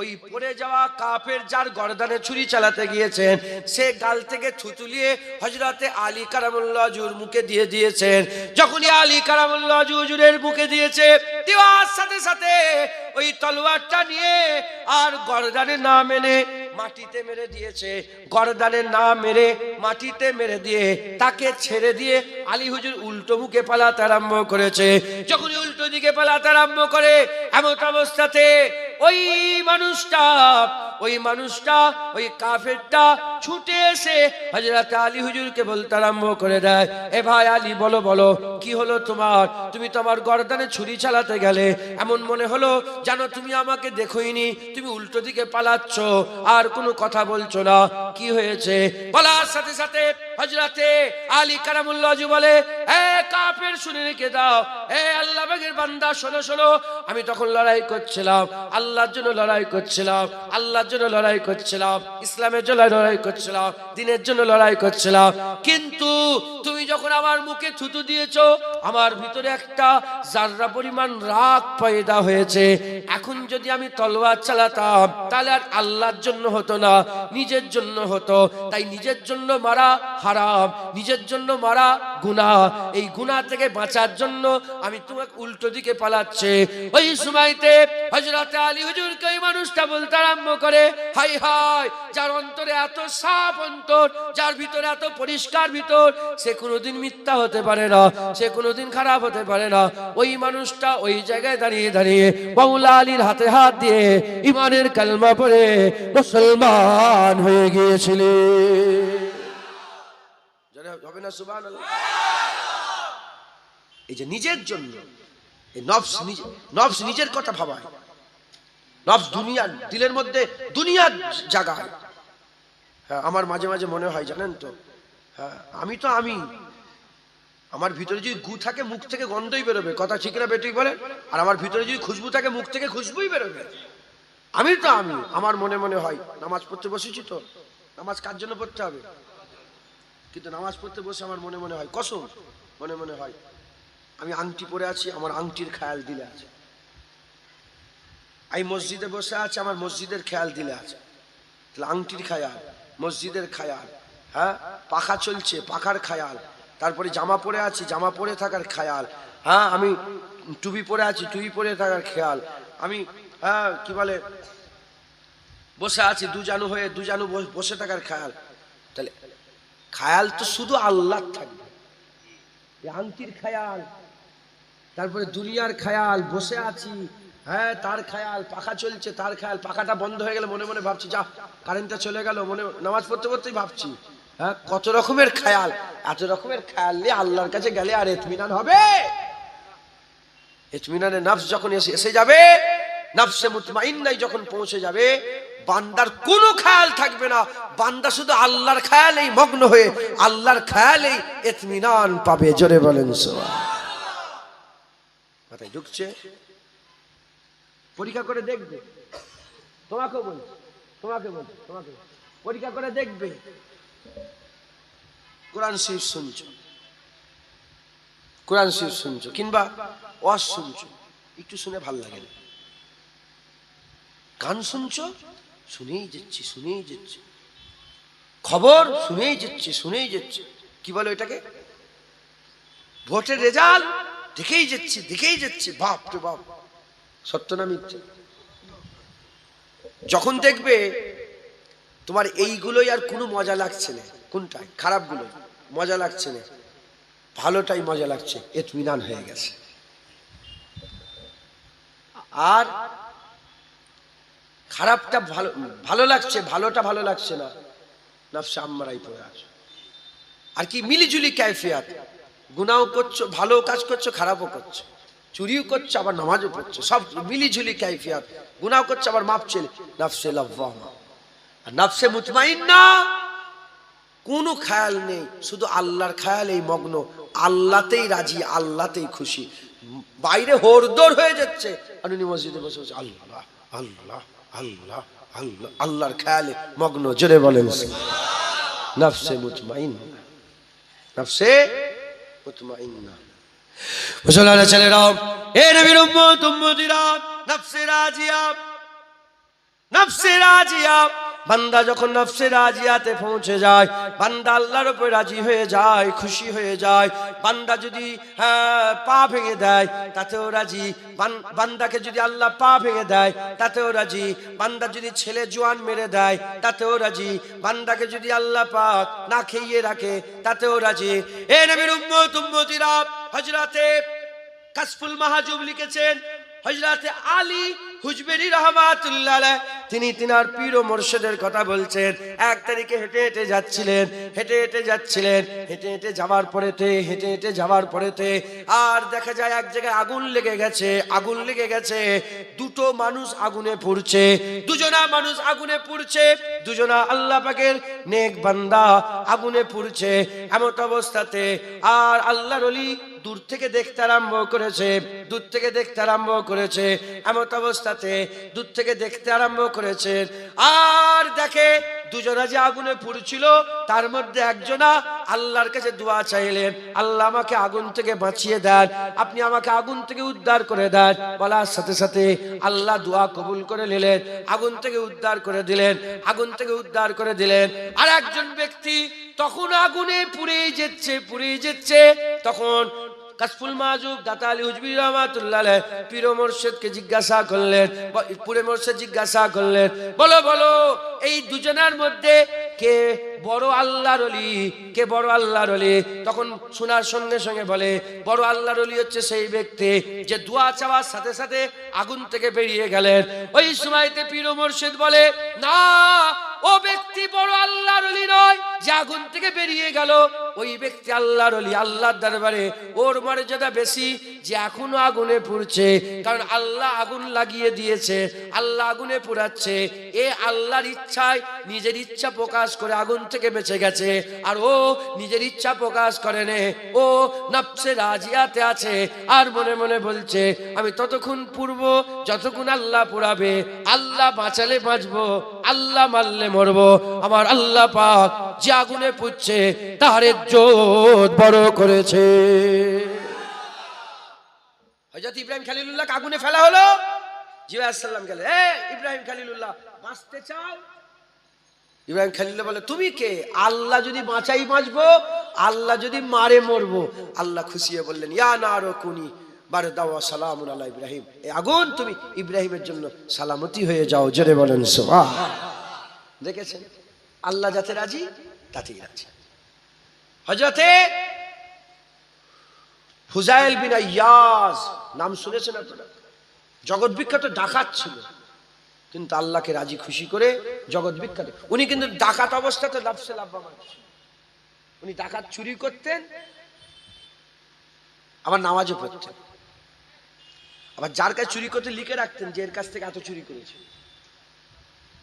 ওই পড়ে যাওয়া কাফের যার গর্দানে ছুরি চালাতে গিয়েছেন, সে গাল থেকে থুতুলিয়ে হযরতে আলী কারামুল্লাহ ওয়াজহুর মুখে দিয়ে দিয়েছেন। যখনই আলী কারামুল্লাহ ওয়াজহু হুজুরের মুখে দিয়েছে, দেওয়ার সাথে সাথে ওই তলোয়ারটা নিয়ে আর গর্দানে না মেনে মাটিতে মেরে দিয়েছে। গর্দানে না মেরে মাটিতে মেরে দিয়ে তাকে ছেড়ে দিয়ে আলী হুজুর উল্টো মুখে পালাতে আরম্ভ করেছে। যখনই উল্টো দিকে পালাতে আরম্ভ করে এমন অবস্থাতে ওই মানুষটা ওই কাফেরটা ছুটে এসে হযরত আলী হুজুরকে বলতে আরম্ভ করে দেয়, এ ভাই আলী, বলো কি হলো তোমার? তুমি তো আমার গর্দানে ছুরি চালাতে গেলে, এমন মনে হলো জানো তুমি আমাকে দেখোইনি, তুমি উল্টো দিকে পালাচ্ছ আর কোনো কথা বলছো না, কি হয়েছে? বলার সাথে সাথে হযরতে আলী কারামুল্লাহ ওয়াজহু বলে, এ কাফের শুনে রেখে দাও, এ আল্লাহ পাকের বান্দা শোনো, আমি তখন লড়াই করছিলাম, আল্লাহর জন্য লড়াই করছিলাম, ইসলামের জন্য লড়াই করছিলাম, দ্বীনের জন্য লড়াই করছিলাম। কিন্তু তুমি যখন আমার মুখে থুতু দিয়েছো, আমার ভিতরে একটা জাররা পরিমাণ রাগ পয়দা হয়েছে। এখন যদি আমি তলোয়ার চালাতাম তাহলে আর আল্লাহর জন্য হতো না, নিজের জন্য হতো। তাই নিজের জন্য মারা হারাম, নিজের জন্য মারা গুনাহ। এই গুনাহ থেকে বাঁচার জন্য আমি তোমাকে উল্টো দিকে পালাচ্ছে। ওই সময়তে হযরত আলী হুজুরকে ওই মানুষটা বলতে আরম্ভ করে, হাই হাই, যার অন্তরে এত সাফ অন্তর, যার ভিতরে এত পরিষ্কার ভিতর, সে কোনোদিন মিথ্যা হতে পারে না, সে কোনোদিন খারাপ হতে পারে না। ওই মানুষটা ওই জায়গায় দাঁড়িয়ে মাওলা আলীর হাতে হাত দিয়ে ঈমানের কালেমা পড়ে মুসলমান হয়ে গিয়েছিলেন। হবে না সুবহানাল্লাহ? এই যে নিজের জন্য, এই নফস নিজের কথা ভাবায়, নফস দুনিয়া, দিলের মধ্যে দুনিয়ার জায়গায়। হ্যাঁ, আমার মাঝে মাঝে মনে হয় জানেন তো, হ্যাঁ, আমি আমার ভিতরে যদি গু থাকে মুখ থেকে গন্ধই বেরোবে, কথা ঠিক না বেঠিক বলেন? আর আমার ভিতরে যদি খুশবু থাকে মুখ থেকে খুশবুই বেরোবে। আমি আমার মনে হয়, নামাজ পড়তে বসেছি তো, নামাজ কার জন্য পড়তে হবে? কিন্তু নামাজ পড়তে বসে আমার মনে হয়, কসম মনে হয় আমি আংটি পরে আছি, আমার আংটির খেয়াল দিলে আছে। আমি মসজিদে বসে আছি, আমার মসজিদের খেয়াল দিলে আছে। তাহলে আংটির খায়াল, মসজিদের খায়াল, হ্যাঁ পাখা চলছে পাখার খায়াল, তারপরে জামা পরে আছি জামা পরে থাকার খায়াল, হ্যাঁ আমি টুপি পরে আছি টুপি পরে থাকার খেয়াল, আমি হ্যাঁ কি বলে বসে আছি দুজানু হয়ে দুজানু বসে থাকার খেয়াল। তাহলে খায়াল তো শুধু আল্লাহ থাকবে, আংটির খায়াল, তারপরে দুনিয়ার খায়াল, বসে আছি হ্যাঁ তার খায়াল, পাখা চলছে তার খায়াল, পাখাটা বন্ধ হয়ে গেলে মনে মনে ভাবছি যা কারেন্টটা চলে গেল, মনে নামাজ পড়তে পড়তেই ভাবছি, হ্যাঁ কত রকমের খায়াল। এত রকমের খায়াল নিয়ে আল্লাহর কাছে গেলে আর ইতমিনান হবে? ইতমিনানে নফস যখন এসে যাবে, নফসে মুতমাইন্নায় যখন পৌঁছে যাবে, বান্দার কোনো খেয়াল থাকবে না, বান্দা শুধু আল্লাহর খেয়ালেই মগ্ন হয়ে আল্লাহর খেয়ালেই ইতমিনান পাবে। জোরে বলেন সুবহানাল্লাহ। মাথায় ঢুকছে? পরীক্ষা করে দেখবে, তোমাকে বলছি তোমাকে পরীক্ষা করে দেখবে। কোরআন শরীফ শুনছো, কোরআন শরীফ শুনছো কিংবা ওয়াজ শুনছো, একটু শুনে ভাল লাগে না, গান শুনছো শুনেই যাচ্ছে, খবর শুনেই যাচ্ছে, কি বলো এটাকে, ভোটের রেজাল্ট দেখেই যাচ্ছি, বাপ রে বাপ, সত্য না মিথ্যে? যখন দেখবে তোমার এইগুলোই আর কোনো মজা লাগছে না, কোনটাই খারাপগুলো মজা লাগছে না, ভালোটাই মজা লাগছে, ইতমিনান হয়ে গেছে। আর খারাপটা ভালো লাগছে, ভালোটা ভালো লাগছে না, নফসে আম্মারাই পড়ে আছে। আর কি মিলিজুলি কাইফিয়াত, গুনাও করছো, ভালো কাজ করছো, খারাপও করছো, চুরিও করছো আবার নামাজও পড়ছো, সব মিলিঝুলি কাইফিয়াত, গুনাও করছো আবার মাপ চেয়ে, নফসে লাওয়ামা। আর নফসে মুতমাইন্না কোনো খেয়াল নেই, শুধু আল্লাহর খেয়ালেই মগ্ন, আল্লাহতেই রাজি, আল্লাহতেই খুশি, বাইরে হোরদোর হয়ে যাচ্ছে আর উনি মসজিদে বসে বসে আল্লাহ আল্লাহ আল্লাহ আল্লাহ, আল্লাহর খেয়ালে মগ্ন। জোরে বলেন নফসে মুতমাইন্না, নফসে মুতমাইন্না। মুসলমানের ছেলেরাও, এ নবীর উম্মত উম্মতিরা, নফসে রাজিয়া, নফসে রাজিয়া। বান্দা যখন নফসে রাজিয়াতে পৌঁছে যায়, বান্দা আল্লাহর উপর রাজি হয়ে যায়, খুশি হয়ে যায়। বান্দা যদি পা ভেঙে দেয় তাতেও রাজি, বান্দাকে যদি আল্লাহ পা ভেঙে দেয় তাতেও রাজি, বান্দা যদি ছেলে জোয়ান মেরে দেয় তাতেও রাজি, বান্দাকে যদি আল্লাহ পাক না খেয়ে রাখে তাতেও রাজি। এ নবীর উম্মত উম্মতিরা, হযরতে কাশফুল মাহজুব লিখেছেন, হযরতে আলী হুজবেরি রাহমাতুল্লাহ আলাইহি, তিনি তিনার পীর ও মুর্শিদের কথা বলছেন। এক তারিখে হেঁটে হেঁটে যাওয়ার পরেতে আর দেখা যায় এক জায়গায় আগুন লেগে গেছে, দুটো মানুষ আগুনে পুড়ছে, দুজনা মানুষ আগুনে পুড়ছে, দুজনা আল্লাহ পাকের নেক বান্দা আগুনে পুড়ছে। এমন অবস্থাতে আর আল্লাহর ওলি দূর থেকে দেখতে আরম্ভ করেছে, এমন অবস্থাতে দূর থেকে দেখতে আরম্ভ করেছেন। আর দেখে দুজনা যে আগুনে পুড়ছিল, তার মধ্যে একজনা আল্লাহর কাছে দোয়া চাইলেন, আল্লাহ আমাকে আগুন থেকে বাঁচিয়ে দেন, আপনি আমাকে আগুন থেকে উদ্ধার করে দেন। বলার সাথে সাথে আল্লাহ দোয়া কবুল করে নিলেন, আগুন থেকে উদ্ধার করে দিলেন। আর একজন ব্যক্তি তখন আগুনে পুড়েই যাচ্ছে, তখন কাশফুল মাহজুব দাতা আলী হুজবি রাহমাতুল্লাহ আলাইহি পীর মুর্শিদকে জিজ্ঞাসা করলেন, বলো এই দুজনের মধ্যে কে বড় আল্লাহর ওলি? তখন শোনার সঙ্গে সঙ্গে বলে, বড় আল্লাহর ওলি হচ্ছে সেই ব্যক্তি যে দোয়া চাওয়ার সাথে সাথে আগুন থেকে বেরিয়ে গেলেন। ওই সময়তে পীর মুর্শিদ বলে, না, ও ব্যক্তি বড় আল্লাহর ওলি নয় যে আগুন থেকে বেরিয়ে গেল, ওই ব্যক্তি আল্লাহর ওলি, আল্লাহর দরবারে ওর মর্যাদা বেশি যে এখনো আগুনে পুড়ছে, কারণ আল্লাহ আগুন লাগিয়ে দিয়েছে, আল্লাহ আগুনে পুড়াচ্ছে। এ আল্লাহর ইচ্ছায় নিজের ইচ্ছা প্রকাশ করে আগুন থেকে বেঁচে গেছে, আর ও নিজের ইচ্ছা প্রকাশ করে নে, ও নফসে রাজিয়াতে আছে, আর মনে মনে বলছে আমি ততক্ষণ পুড়বো যতক্ষণ আল্লাহ পুড়াবে, আল্লাহ বাঁচালে বাঁচবো, আল্লাহ মারলে মরবো। আমার আল্লাহ পাক যে আগুনে পুড়ছে তার ইজ্জত বড় করেছে। হযরত ইব্রাহিম খলিলুল্লাহকে আগুনে ফেলা হলো, জিবরাইল আলাইহিস সালাম গেলেন, ইব্রাহিম খলিলুল্লাহ বাঁচতে চাও? ইব্রাহিম খালিল বলে তুমি কে? আল্লাহ যদি বাঁচাই বাঁচবো, আল্লাহ যদি মারে মরবো। আল্লাহ খুশি হয়ে বললেন ইয়া নারু কুনি বারদাও ওয়া সালামুন আলা ইব্রাহিম, এই আগুন তুমি ইব্রাহিমের জন্য সালামতি হয়ে যাও। জোরে বলেন সুবহান। দেখেছেন আল্লাহ যাতে রাজি তাতেই রাজি। হযরতে ফুজাইল বিন ইয়াজ নাম শুনেছেন আপনারা? জগৎ বিখ্যাত ডাকাত ছিল, কিন্তু আল্লাহকে রাজি খুশি করে জগৎ বিখ্যাত। উনি কিন্তু ডাকাত অবস্থাতে লাফসে লাফা মারছেন। উনি ডাকাত চুরি করতেন, আবার নামাজও পড়তেন, আবার যার কাছে চুরি করতে লিখে রাখতেন যে এর কাছ থেকে এত চুরি করেছে।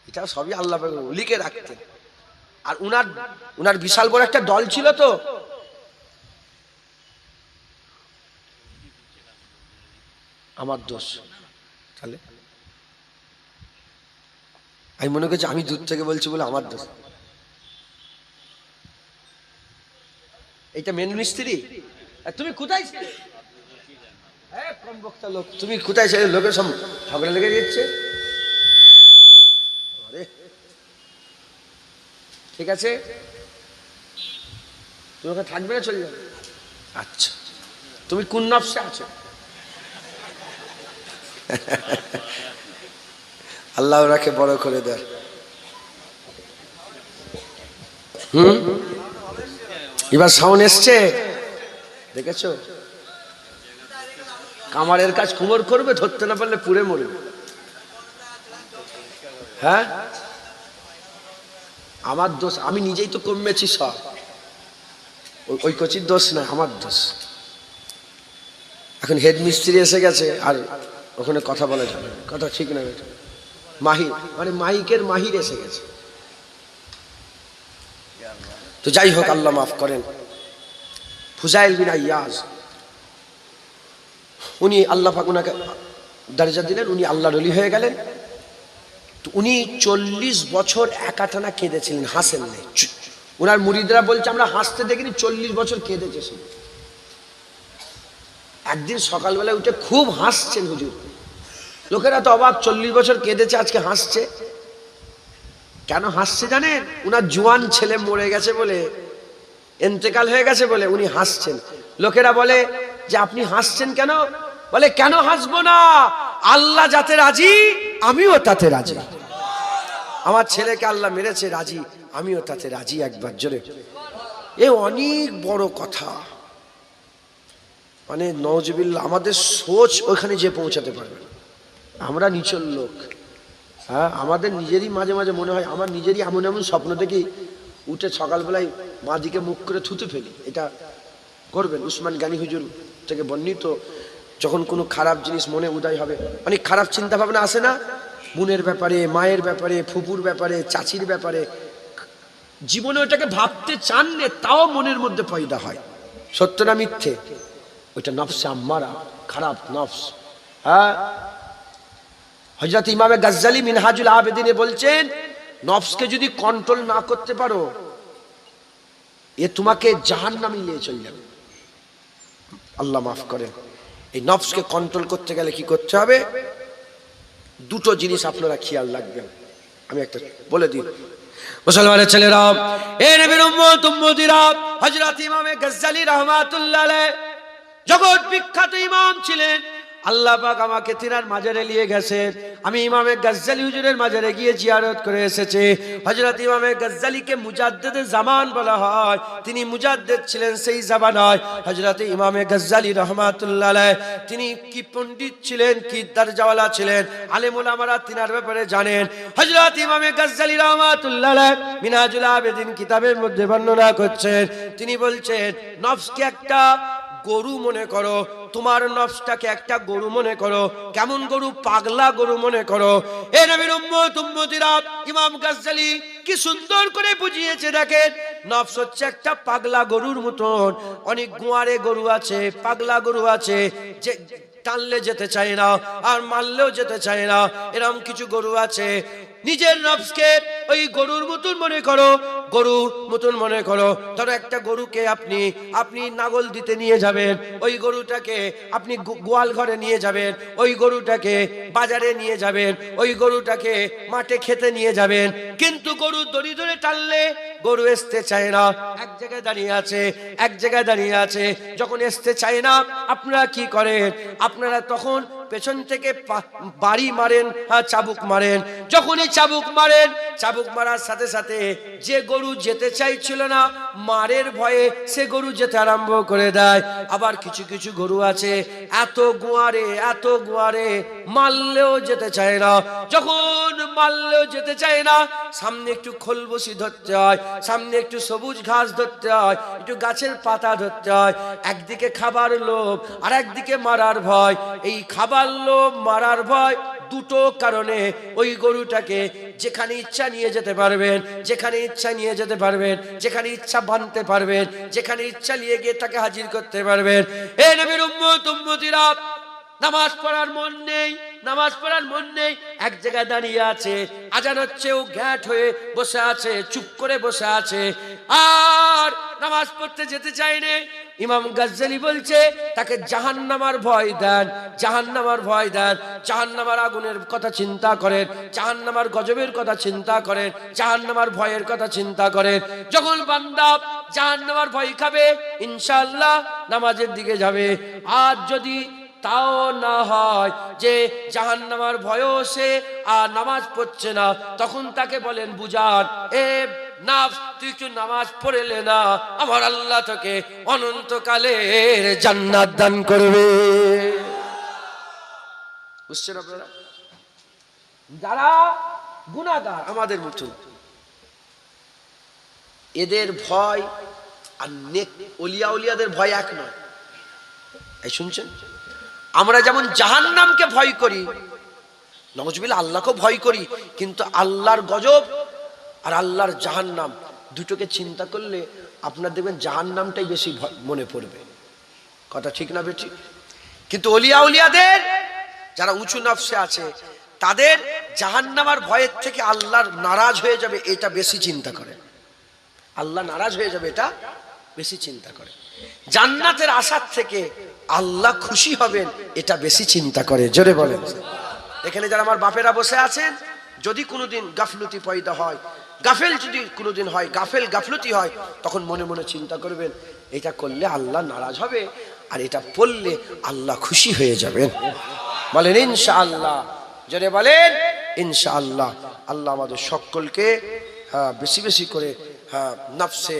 এটা সবই আল্লাহ লিখে রাখতেন। আর উনার বিশাল বড় একটা দল ছিল তো। আমার দোষ, তাহলে আমি মনে করছি আমি দূর থেকে বলছি বলে আমার দোষ। এইটা মেন মিস্ত্রি। তুমি কোথায় ছিলে? কম বক্তা লোক, তুমি কোথায় ছিলে? লোকের সব ঝগড়া লেগে যাচ্ছে। ঠিক আছে, তুমি ওখানে থাকবে না, চলে যাবে। আচ্ছা, তুমি কোন নফসে আছো? আল্লাহ ওরাকে বড় করে দেয়। এবার সাউন্ড এসছে, দেখেছো? কামারের কাজ কুমোর করবে, ধরতে না পারলে পুড়ে মরবে। হ্যাঁ, আমার দোষ, আমি নিজেই তো কমেছি সব। ওই কোচির দোষ না, আমার দোষ। এখন হেড মিস্ত্রি এসে গেছে, আর ওখানে কথা বলা যাবে, কথা ঠিক না। মাহির মানে মাইকের মাহির এসে গেছে। তো যাই হোক, আল্লাহ মাফ করেন। ফুজাইল বিন ইয়াজ, উনি আল্লাহ পাক উনাকে দরজা দিলেন, উনি আল্লাহর ওলি হয়ে গেলেন। তো উনি 40 বছর একাটানা কেঁদেছিলেন, হাসেন নেই। উনার মুরিদরা বলছে আমরা হাসতে দেখিনি, 40 বছর কেঁদেছে। একদিন সকালবেলা উঠে খুব হাসছেন হুজুর। লোকেরা তো অবাক, 40 বছর কেঁদেছে, আজকে হাসছে। কেন হাসছে জানেন? উনার জোয়ান ছেলে মরে গেছে বলে, ইন্তেকাল হয়ে গেছে বলে উনি হাসছেন। লোকেরা বলে যে আপনি হাসছেন কেন? বলে কেন হাসবো না, আল্লাহ যাতে রাজি আমিও তাতে রাজি। আমার ছেলেকে আল্লাহ মেরেছে, রাজি, আমিও তাতে রাজি। একবার জোরে, এ অনেক বড় কথা। মানে নওজবিল্লাহ, আমাদের সোচ ওখানে যে পৌঁছাতে পারবে না। আমরা নিচল লোক। হ্যাঁ, আমাদের নিজেরই মাঝে মাঝে মনে হয়, আমার নিজেরই এমন এমন স্বপ্ন দেখি, উঠে সকালবেলায় মা দিকে মুখ করে থুতু ফেলি। এটা করবেন, উসমান গানি হুজুর থেকে বর্ণিত। যখন কোনো খারাপ জিনিস মনে উদয় হবে, অনেক খারাপ চিন্তা ভাবনা আসে না, বোনের ব্যাপারে, মায়ের ব্যাপারে, ফুপুর ব্যাপারে, চাচির ব্যাপারে, জীবনে ওটাকে ভাবতে চান না, তাও মনের মধ্যে পয়দা হয়। সত্য না মিথ্যে? ওইটা নফসে আম্মারা, খারাপ নফস। হ্যাঁ, হযরত ইমামে গাজ্জালি মিনহাজুল আবেদিনে বলছেন, নফসকে যদি কন্ট্রোল না করতে পারো, এ তোমাকে জাহান্নামে নিয়ে চলে যাবে। আল্লাহ মাফ করেন। এই নফসকে কন্ট্রোল করতে গেলে কি করতে হবে? দুটো জিনিস আপনারা খেয়াল রাখবেন, আমি একটা বলে দিই। মুসলমানের ছেলেরা, এ নবীর উম্মত উম্মতিরা, হযরত ইমামে গাজ্জালি রাহমাতুল্লাহ আলাইহি জগৎ বিখ্যাত ইমাম ছিলেন। আল্লাহ পাক আমাকে তিনার মাজারে নিয়ে গেছেন। আমি ইমামে গাজ্জালি হুজুরের মাজারে গিয়ে জিয়ারত করে এসেছি। হযরত ইমামে গাজ্জালিকে মুজাদ্দিদে জামান বলা হয়। তিনি মুজাদ্দিদ ছিলেন সেই জামানায়। হযরত ইমামে গাজ্জালি রাহমাতুল্লাহ আলাইহি তিনি কি পণ্ডিত ছিলেন, কি দরজাওয়ালা ছিলেন, আলেম উলামারা তিনার ব্যাপারে জানেন। হযরত ইমামে গাজ্জালি রাহমাতুল্লাহ আলাইহি মিনহাজুল আবেদিন কিতাবের মধ্যে বর্ণনা করছেন, তিনি বলছেন নফসকে একটা গরু মনে করো, তোমার নফসটাকে একটা গরু মনে করো। কেমন গরু? পাগলা গরু মনে করো। এ নবীর উম্মত উম্মতিরা, ইমাম গাজ্জালি কি সুন্দর করে বুঝিয়েছে দেখেন। নফস হচ্ছে একটা পাগলা গরুর মতন। অনেক গুয়ারে গরু আছে, পাগলা গরু আছে, যে টানলে যেতে চায় না আর মারলেও যেতে চায় না। এরকম কিছু গরু আছে। নিজের নফসকে ওই গরুর মতন মনে করো। গরুর মতন মনে করো, ধরো একটা গরুকে আপনি নাগল দিতে নিয়ে যাবেন, ওই গরুটাকে আপনি গোয়াল ঘরে নিয়ে যাবেন, ওই গরুটাকে বাজারে নিয়ে যাবেন, ওই গরুটাকে মাঠে খেতে নিয়ে যাবেন, কিন্তু গরু দড়ি ধরে টানলে গরু আসতে চায় না, এক জায়গায় দাঁড়িয়ে আছে। যখন আসতে চায় না, আপনারা কি করেন? আপনারা তখন পেছন থেকে বাড়ি মারেন, চাবুক মারেন। যখনই চাবুক মারার সাথে সাথে যে গরু যেতে চাইছিল না, মারের ভয়ে সে গরু যেতে আরম্ভ করে দেয়। আবার কিছু কিছু গরু আছে এত গুয়ারে মারলেও যেতে চায় না। যখন মারলেও যেতে চায় না, সামনে একটু খোলবসি ধরতে হয়, সামনে একটু সবুজ ঘাস ধরতে হয়, একটু গাছের পাতা ধরতে হয়। একদিকে খাবার লোভ আর একদিকে মারার ভয়। এই খাবার লোভ মারার ভয় দুটো কারণে ওই গরুটাকে যেখানে ইচ্ছা নিয়ে যেতে পারবেন, যেখানে ইচ্ছা বাঁধতে পারবেন, যেখানে ইচ্ছা নিয়ে গিয়ে তাকে হাজির করতে পারবেন। এ নবীর উম্মতিরা, নামাজ পড়ার মন নেই, এক জায়গায় দাঁড়িয়ে আছে, আজান হচ্ছে, ও গ্যাট হয়ে বসে আছে, চুপ করে বসে আছে, আর নামাজ পড়তে যেতে চায়নি। ইমাম গাজ্জালি বলছে তাকে জাহান্নামার ভয় দেন, জাহান্নামার আগুনের কথা চিন্তা করেন, জাহান্নামার গজবের কথা চিন্তা করেন, জাহান্নামার ভয়ের কথা চিন্তা করেন। যখন বান্দা জাহান্নামার ভয় খাবে, ইনশাআল্লাহ নামাজের দিকে যাবে। আর যদি তাও না হয় যে জাহান্নামার ভয়ও সে আর নামাজ পড়ছে না, তখন তাকে বলেন বুঝান, এ নাফস, তুই একটু নামাজ পড়লে না, আমার আল্লাহ তোকে অনন্তকালের জান্নাত দান করবে। বুঝছেন আপনারা? যারা গুনাহগার আমাদের মতো, এদের ভয় আর নেক ওলিয়াদের ভয় এক নয়। এই শুনছেন? আমরা যেমন জাহান্নামকে ভয় করি, নওয়াজবিল্লাহ আল্লাহকে ভয় করি, কিন্তু আল্লাহর গজব আর আল্লাহর জাহান্নাম দুটোকে চিন্তা করলে আপনার দেখবেন জাহান্নামটাই বেশি মনে পড়বে। কথা ঠিক না বেটি? কিন্তু ওলিয়াদের যারা উঁচু নফসে আছে, তাদের জাহান্নামের ভয়ের থেকে আল্লাহর নারাজ হয়ে যাবে এটা বেশি চিন্তা করে, আল্লাহ নারাজ হয়ে যাবে এটা বেশি চিন্তা করে। জান্নাতের আশার থেকে আল্লাহ খুশি হবেন এটা বেশি চিন্তা করে। জোরে বলেন। এখানে যারা আমার বাপেরা বসে আছেন, যদি কোনোদিন গাফলতি পয়দা হয়, যদি কোনোদিন হয় গাফলতি হয়, তখন মনে মনে চিন্তা করবেন এটা করলে আল্লাহ নারাজ হবে, আর এটা পড়লে আল্লাহ খুশি হয়ে যাবেন। বলেন ইনশাআল্লাহ। জোরে বলেন ইনশাআল্লাহ। আল্লাহ আমাদের সকলকে বেশি বেশি করে নফসে,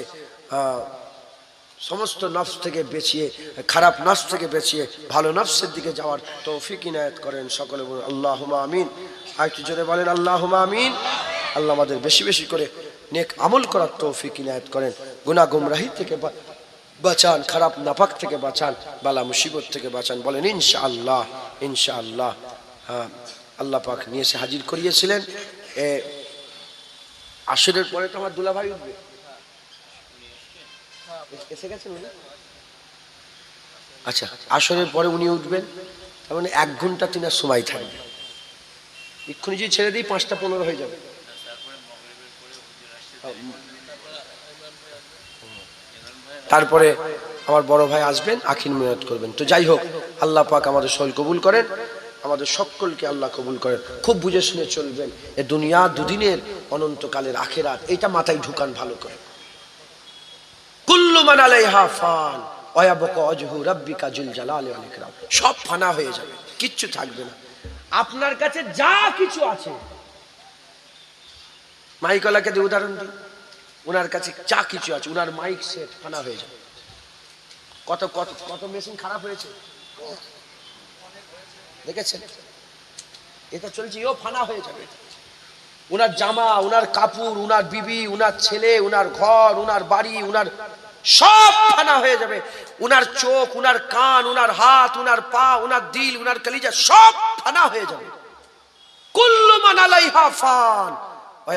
সমস্ত নফস থেকে বেঁচিয়ে, খারাপ নফস থেকে বেঁচিয়ে ভালো নফসের দিকে যাওয়ার তৌফিক ইনায়াত করেন। সকলে বলুন আল্লাহুম্মা আমিন। আরেকটু জোরে বলেন আল্লাহুম্মা আমিন। আল্লাহ আমাদের বেশি বেশি করে নেক আমল করার তৌফিক ইনায়াত করেন। গুনাহ গুমরাহি থেকে বাঁচান, খারাপ নাপাক থেকে বাঁচান, বালা মুসিবত থেকে বাঁচান। বলেন ইনশাআল্লাহ। ইনশাআল্লাহ। আল্লাহ পাক নিয়ে এসে হাজির করিয়েছিলেন। আসরের পরে তো আমার দুলা ভাই উঠবে, এসে গেছেন উনি। আচ্ছা, আসরের পরে উনি উঠবেন, তার মানে 1 ঘন্টা তিনার সময় থাকবে। এক্ষুনি যদি ছেড়ে দিই 5:15 হয়ে যাবে। তারপরে আমার বড় ভাই আসবেন, আখির মিনাত করবেন। তো যাই হোক, আল্লাহ পাক আমাদের সকল কবুল করেন, আমাদের সকলকে আল্লাহ কবুল করেন। খুব বুঝে শুনে চলবেন। এ দুনিয়া দুদিনের, অনন্তকালের আখিরাত, এটা মাথায় ঢুকান ভালো করে। কুল্লু মান আলাইহা ফান ওয়া ইয়াবকা ওয়াজহু রাব্বিকা যুল জালালি ওয়াল ইকরাম। সব ফানা হয়ে যাবে, কিচ্ছু থাকবে না। আপনার কাছে যা কিছু আছে, মাইকলাকে দিয়ে উদাহরণ দিই, ওনার কাছে যা কিছু আছে, ওনার মাইক সেট ফানা হয়ে যাবে। কত কত কত মেশিন খারাপ হয়েছে দেখেছেন? এটা চলছে, এও ফানা হয়ে যাবে। উনার জামা, উনার কাপড়, উনার বিবি, উনার ছেলে, উনার ঘর, উনার বাড়ি, উনার সব ফানা হয়ে যাবে। উনার চোখ, উনার কান, উনার হাত, উনার পা, উনার দিল, উনার কলিজা সব ফানা হয়ে যাবে। কুল্লু মান আলাইহা ফান ওয়া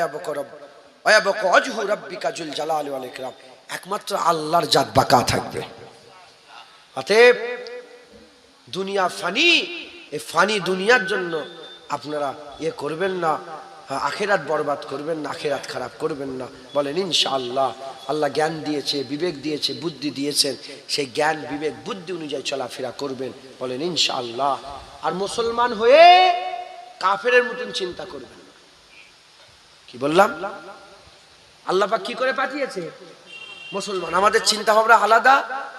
ইয়াবকা ওয়াজহু রাব্বিকা যুল জালালি ওয়াল ইকরাম। একমাত্র আল্লাহর জাত বাকা থাকবে। অতএব দুনিয়া ফানি, এই ফানি দুনিয়ার জন্য আপনারা করবেন না। আখেরাত বরবাদ করবেন না, আখেরাত খারাপ করবেন না। বলেন ইনশাআল্লাহ। আল্লাহ জ্ঞান দিয়েছে, বিবেক দিয়েছে, বুদ্ধি দিয়েছেন, সেই জ্ঞান বিবেক বুদ্ধি অনুযায়ী চলাফেরা করবেন। বলেন ইনশাআল্লাহ। আর মুসলমান হয়ে কাফেরের মতন চিন্তা করবেন না। কি বললাম? আল্লাহ পাক কি করে পাঠিয়েছে? মুসলমান। আমাদের চিন্তা ভাবনা আলাদা,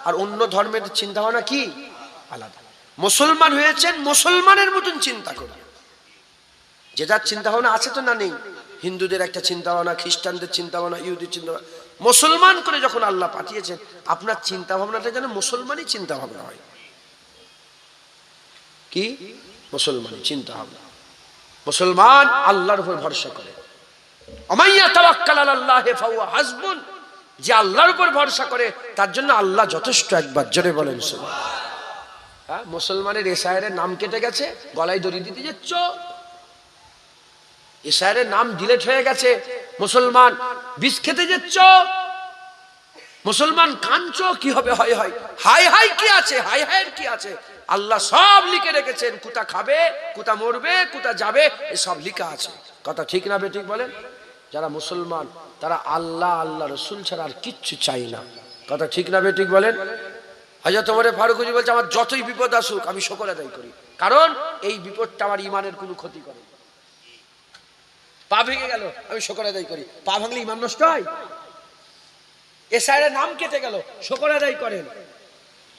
আর অন্য ধর্মের চিন্তা ভাবনা কি আলাদা। মুসলমান হয়েছেন, মুসলমানের মতন চিন্তা করবেন। যে যার চিন্তা ভাবনা আছে তো না নেই? হিন্দুদের একটা চিন্তা ভাবনা, খ্রিস্টানদের চিন্তা ভাবনা, ইহুদির চিন্তা ভাবনা। মুসলমান করে যখন আল্লাহ পাঠিয়েছেন, আপনার চিন্তা ভাবনাটা যেন মুসলমানই চিন্তা ভাবনা হয়। কি? মুসলমানই চিন্তা ভাবনা। মুসলমান আল্লাহর উপর ভরসা করে। আমাইয়া তাওয়াক্কাল আলাল্লাহি ফাহুয়া হাসবুন। যে আল্লাহর উপর ভরসা করে তার জন্য আল্লাহ যথেষ্ট। একবার জোরে বলেন সুবহানাল্লাহ। হ্যাঁ, মুসলমানের এসআইয়ের নাম কেটে গেছে, গলায় দড়ি দিতে যাচ্ছ, এসআইয়ের নাম ডিলিট হয়ে গেছে, মুসলমান বিষ খেতে যাচ্ছ, মুসলমান কাঁদছ, কি হবে? হয় হয় হাই হাই কি আছে? হাই হাইয়ের কি আছে? আল্লাহ সব লিখে রেখেছেন, কোথা খাবে, কোথা মরবে, কোথা যাবে, এসব লিখা আছে। কথা ঠিক না বেঠিক বলেন? যারা মুসলমান তারা আল্লাহ, আল্লাহ রসুল ছাড়া আর কিচ্ছু চাই না। কথা ঠিক না বেঠিক বলেন? হযরত ওমর ফারুক বলছে, আমার যতই বিপদ আসুক আমি শুকর আদায় করি, কারণ এই বিপদটা আমার ইমানের কোনো ক্ষতি করে। পা ভেঙে গেল, আমি শুকর আদায় করি। পা ভাঙলে ইমান নষ্ট হয়? এসআইয়ের নাম কেটে গেল, শুকর আদায় করেন,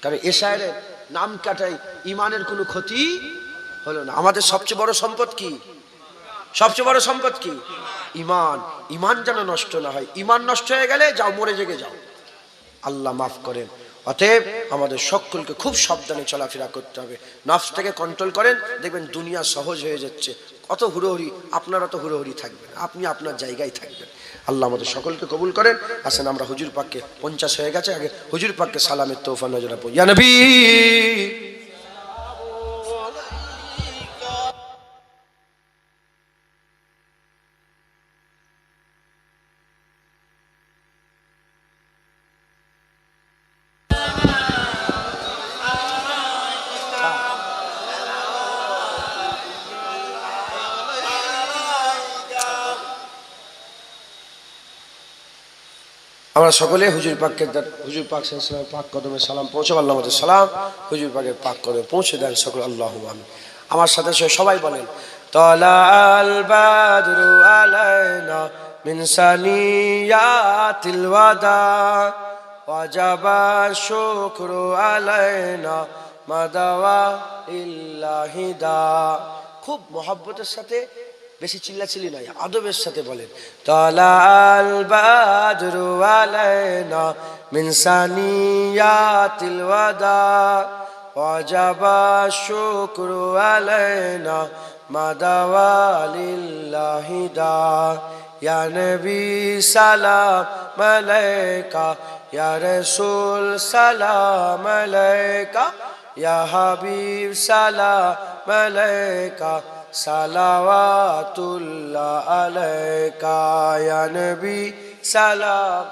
কারণ এসআইয়ের নাম কাটাই ইমানের কোনো ক্ষতি হলো না। আমাদের সবচেয়ে বড় সম্পদ কি? সবচেয়ে বড় সম্পদ কি? ইমান। ইমান যেন নষ্ট না হয়। ইমান নষ্ট হয়ে গেলে যাও, মরে জেগে যাও। আল্লাহ মাফ করেন। অতএব আমাদের সকলকে খুব সাবধানে চলাফেরা করতে হবে। নফসটাকে কন্ট্রোল করেন, দেখবেন দুনিয়া সহজ হয়ে যাচ্ছে। অত হুড়োহুড়ি, আপনারা তো হুড়োহুড়ি থাকবেন, আপনি আপনার জায়গায় থাকবেন। আল্লাহ আমাদের সকলকে কবুল করেন। আসেন আমরা হুজুর পাককে, 50 হয়ে গেছে, আগে হুজুর পাককে সালামের তৌফা নজরা পড়ি। ইয়া নবী আমরা সকলে হুজুর পাককে, হুজুর পাক সাল্লাল্লাহু আলাইহি পাক কদমে সালাম পৌঁছাবো। আল্লাহ আমাদের সালাম হুজুর পাকের পাক কদমে পৌঁছে দেন সকল। আল্লাহুম্মা আমিন। আমার সাথে সবাই বলেন, তালাল বাদরু আলাইনা মিন সানিয়াতিল ওয়াদা ওয়াজাবা শুকরু আলাইনা মাদাওয়া ইল্লাহিদা। খুব মহব্বতের সাথে, বেশি চিল্লাচিল্লি নয়, আদবের সাথে বলেন, তালাল বাদরু আলাইনা মিন সানিয়াতিল ওয়াদা ওয়াজাবা শুকরু আলাইনা মাদাওয়া লিল্লাহিদা। ইয়া নবী সালাম আলাইকা, ইয়া রাসূল সালাম আলাইকা, ইয়া হাবিব সালাম আলাইকা, সালাওয়াতুল্লাহ আলাইকা। ইয়া নবী সালাম,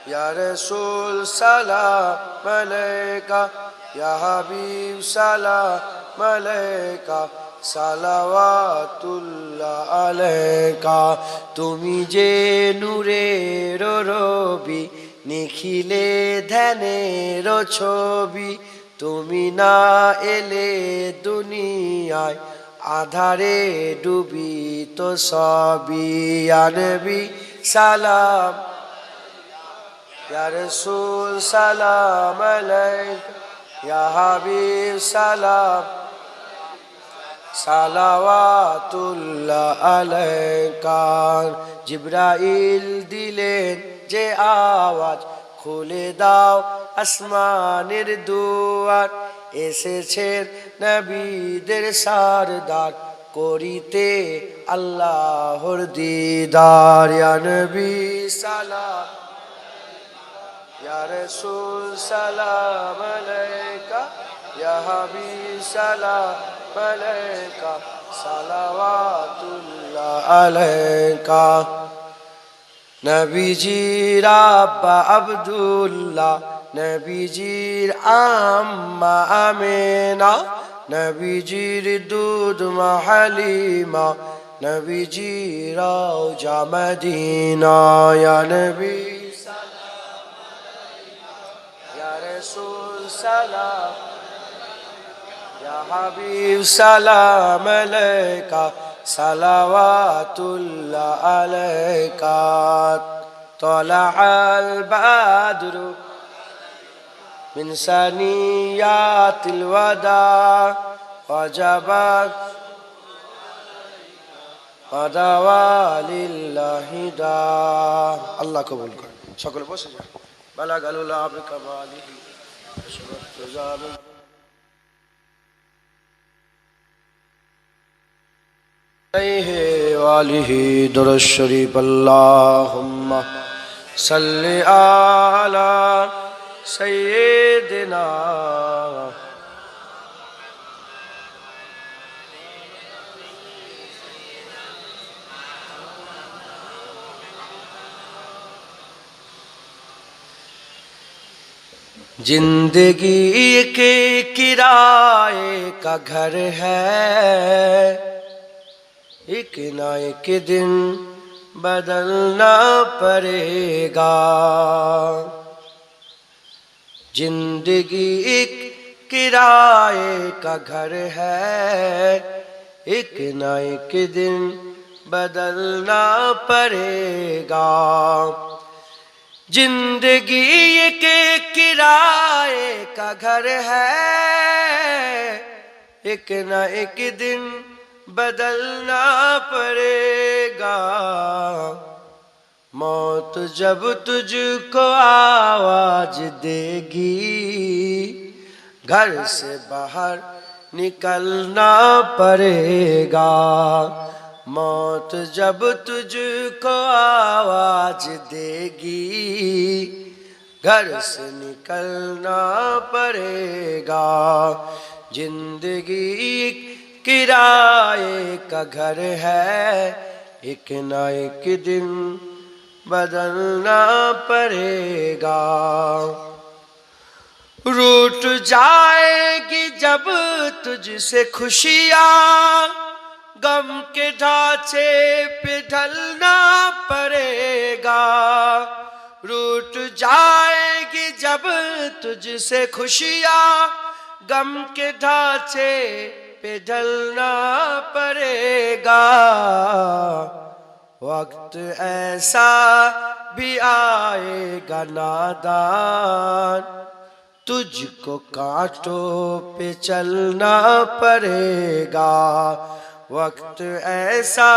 ইয়া রাসূল সালাম আলাইকা, ইয়া হাবিব সালাম আলাইকা, সালাওয়াতুল্লাহ আলাইকা। তুমি যে নূরের রবি, নিখিলে ধ্যানের ছবি, তুমি না এলে দুনিয়ায় আধারে ডুবি তো সবই। ইয়া নবী সালাম, ইয়া রাসূল সালাম আলাইকা, ইয়া হাবিব সালাম, সালাওয়াতুল্লাহ আলাইকা। জিবরাইল দিলেন যে আওয়াজ, খুলে দাও আসমানের দুয়ার, এসেছেন নবীদের সারদার, করিতে আল্লাহর দিদার। ইয়া নবী সালাম, ইয়া রাসূল সালাম আলাইকা, ইয়া হাবিব সালাম আলাইকা, সালাওয়াতুল্লাহ আলাইকা। নবীজির আব্বা আব্দুল্লাহ, নবীজির আম্মা আমেনা, নবীজির দুধ মা হালিমা, नबी जी रौजा मदीना या नबी या रसूल सलाम या हबीब सलाम अलैका सलावातुल्लाह अलैका तलअल बद्रु मिन सनियातिल वदा वजबत वदवालिल्लाहि दा। अल्लाह कबूल कर। সকলে বসে যান। বালাগালুল আবি কামালিহি সুবহানাল্লাহ। अलैहि वालिहि दुरूद शरीफ अल्लाहुम्मा सल्लि अला सय्यिदिना जिंदगी के किराए का घर है, एक ना एक दिन बदलना पड़ेगा। जिंदगी एक किराए का घर है, एक ना एक दिन बदलना पड़ेगा। जिंदगी एक किराए का घर है, एक ना एक दिन बदलना पड़ेगा। मौत जब तुझको आवाज देगी, घर से बाहर निकलना पड़ेगा। मौत जब तुझको आवाज देगी, घर से निकलना पड़ेगा। जिंदगी किराए का घर है, एक ना एक दिन बदलना पड़ेगा। रूठ जाएगी जब तुझसे खुशियाँ, गम के ढांचे पे ढलना पड़ेगा। रूठ जाएगी जब तुझसे खुशियाँ, गम के ढांचे पे ढलना पड़ेगा। वक्त ऐसा भी आएगा नादान, तुझको कांटों पे चलना पड़ेगा। वक्त ऐसा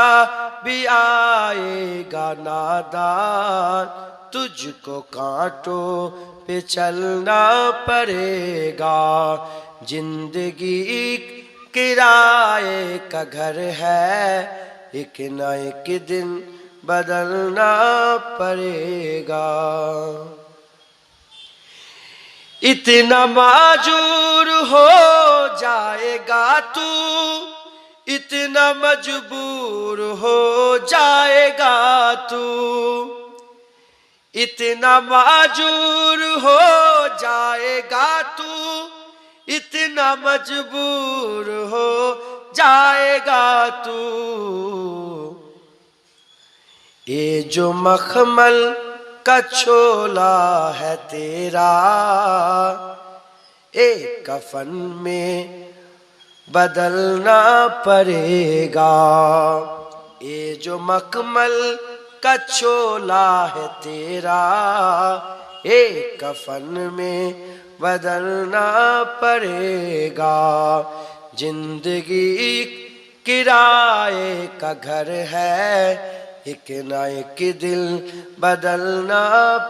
भी आएगा नादान, तुझको कांटों पे चलना पड़ेगा। जिंदगी किराए का घर है, एक ना एक दिन बदलना पड़ेगा। इतना माजूर हो जाएगा तू, इतना मजबूर हो जाएगा तू। इतना माजूर हो जाएगा तू, इतना मजबूर हो जाएगा तू। ये जो मखमल का छोला है तेरा, एक कफन में बदलना पड़ेगा। ये जो मखमल का छोला है तेरा, एक कफन में बदलना पड़ेगा। जिंदगी किराए का घर है, एक ना एक दिल बदलना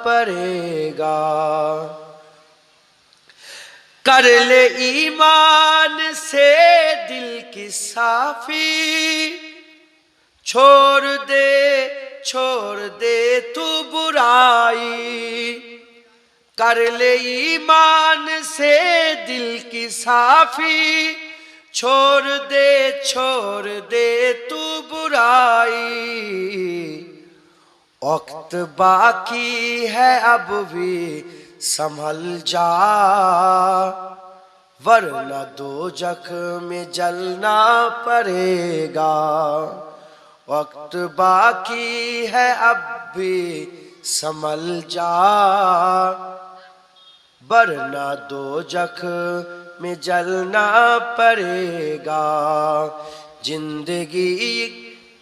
पड़ेगा। कर ले ईमान से दिल की साफी, छोड़ दे तू बुराई। कर ले ईमान से दिल की साफी, छोड़ दे तू बुराई। वक्त बाकी है अब भी संभल जा, वरना दोजख में जलना पड़ेगा। वक्त बाकी है अब भी संभल जा, वरना दोजख में जलना पड़ेगा। जिंदगी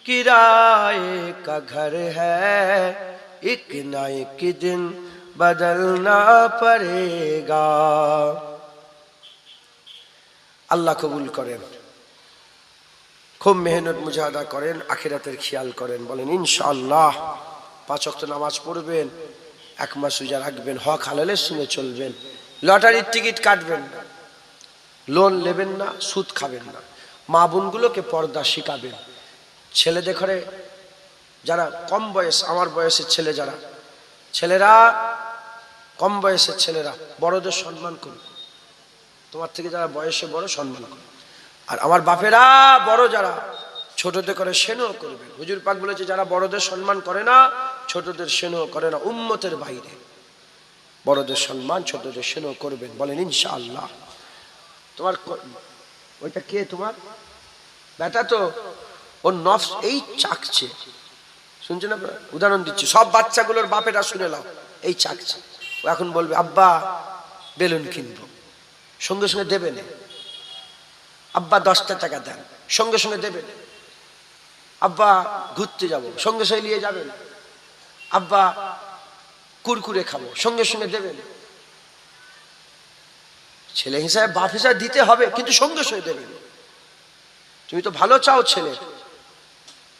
किराए का घर है, एक ना एक दिन बदलना पड़ेगा। আল্লাহ কবুল করেন। খুব মেহনত মুজাহাদা করেন, আখিরাতের খেয়াল করেন। বলেন ইনশাআল্লাহ। 5 ওয়াক্ত নামাজ পড়বেন, 1 মাস রোজা রাখবেন, হক হালালের সঙ্গে চলবেন, লটারির টিকিট কাটবেন না, লোন নেবেন না, সুদ খাবেন না, মা বোনগুলোকে পর্দা শিখাবেন। ছেলেদের ঘরে যারা কম বয়স, আমার বয়সের ছেলে যারা, ছেলেরা কম বয়সের ছেলেরা বড়দের সম্মান করুন। তোমার থেকে যারা বয়সে বড় সম্মান করুন। আর আমার বাপেরা বড় যারা, ছোটদের করে স্নেহ করবেন। হুজুর পাক বলেছে যারা বড়দের সম্মান করে না, ছোটদের স্নেহ করে না, উম্মতের বাইরে। বড়দের সম্মান, ছোটদের স্নেহ করবেন। বলেন ইনশাআল্লাহ। তোমার ওইটা কে? তোমার বেটা তো ওর নফস এই চাকছে, শুনছেন আপনারা? উদাহরণ দিচ্ছি, সব বাচ্চাগুলোর বাপেরা শুনে নাও, এই চাকছে। ও এখন বলবে আব্বা বেলুন কিনবো, সঙ্গে সঙ্গে দেবেন। আব্বা 10টা টাকা দেন, সঙ্গে সঙ্গে দেবেন। আব্বা ঘুরতে যাব, সঙ্গে সঙ্গে নিয়ে যাবেন। আব্বা কুরকুরে খাবো, সঙ্গে সঙ্গে দেবেন। ছেলে হিসাবে বাপ হিসাবে দিতে হবে, কিন্তু সঙ্গে সঙ্গে দেবেন। তুমি তো ভালো চাও ছেলে,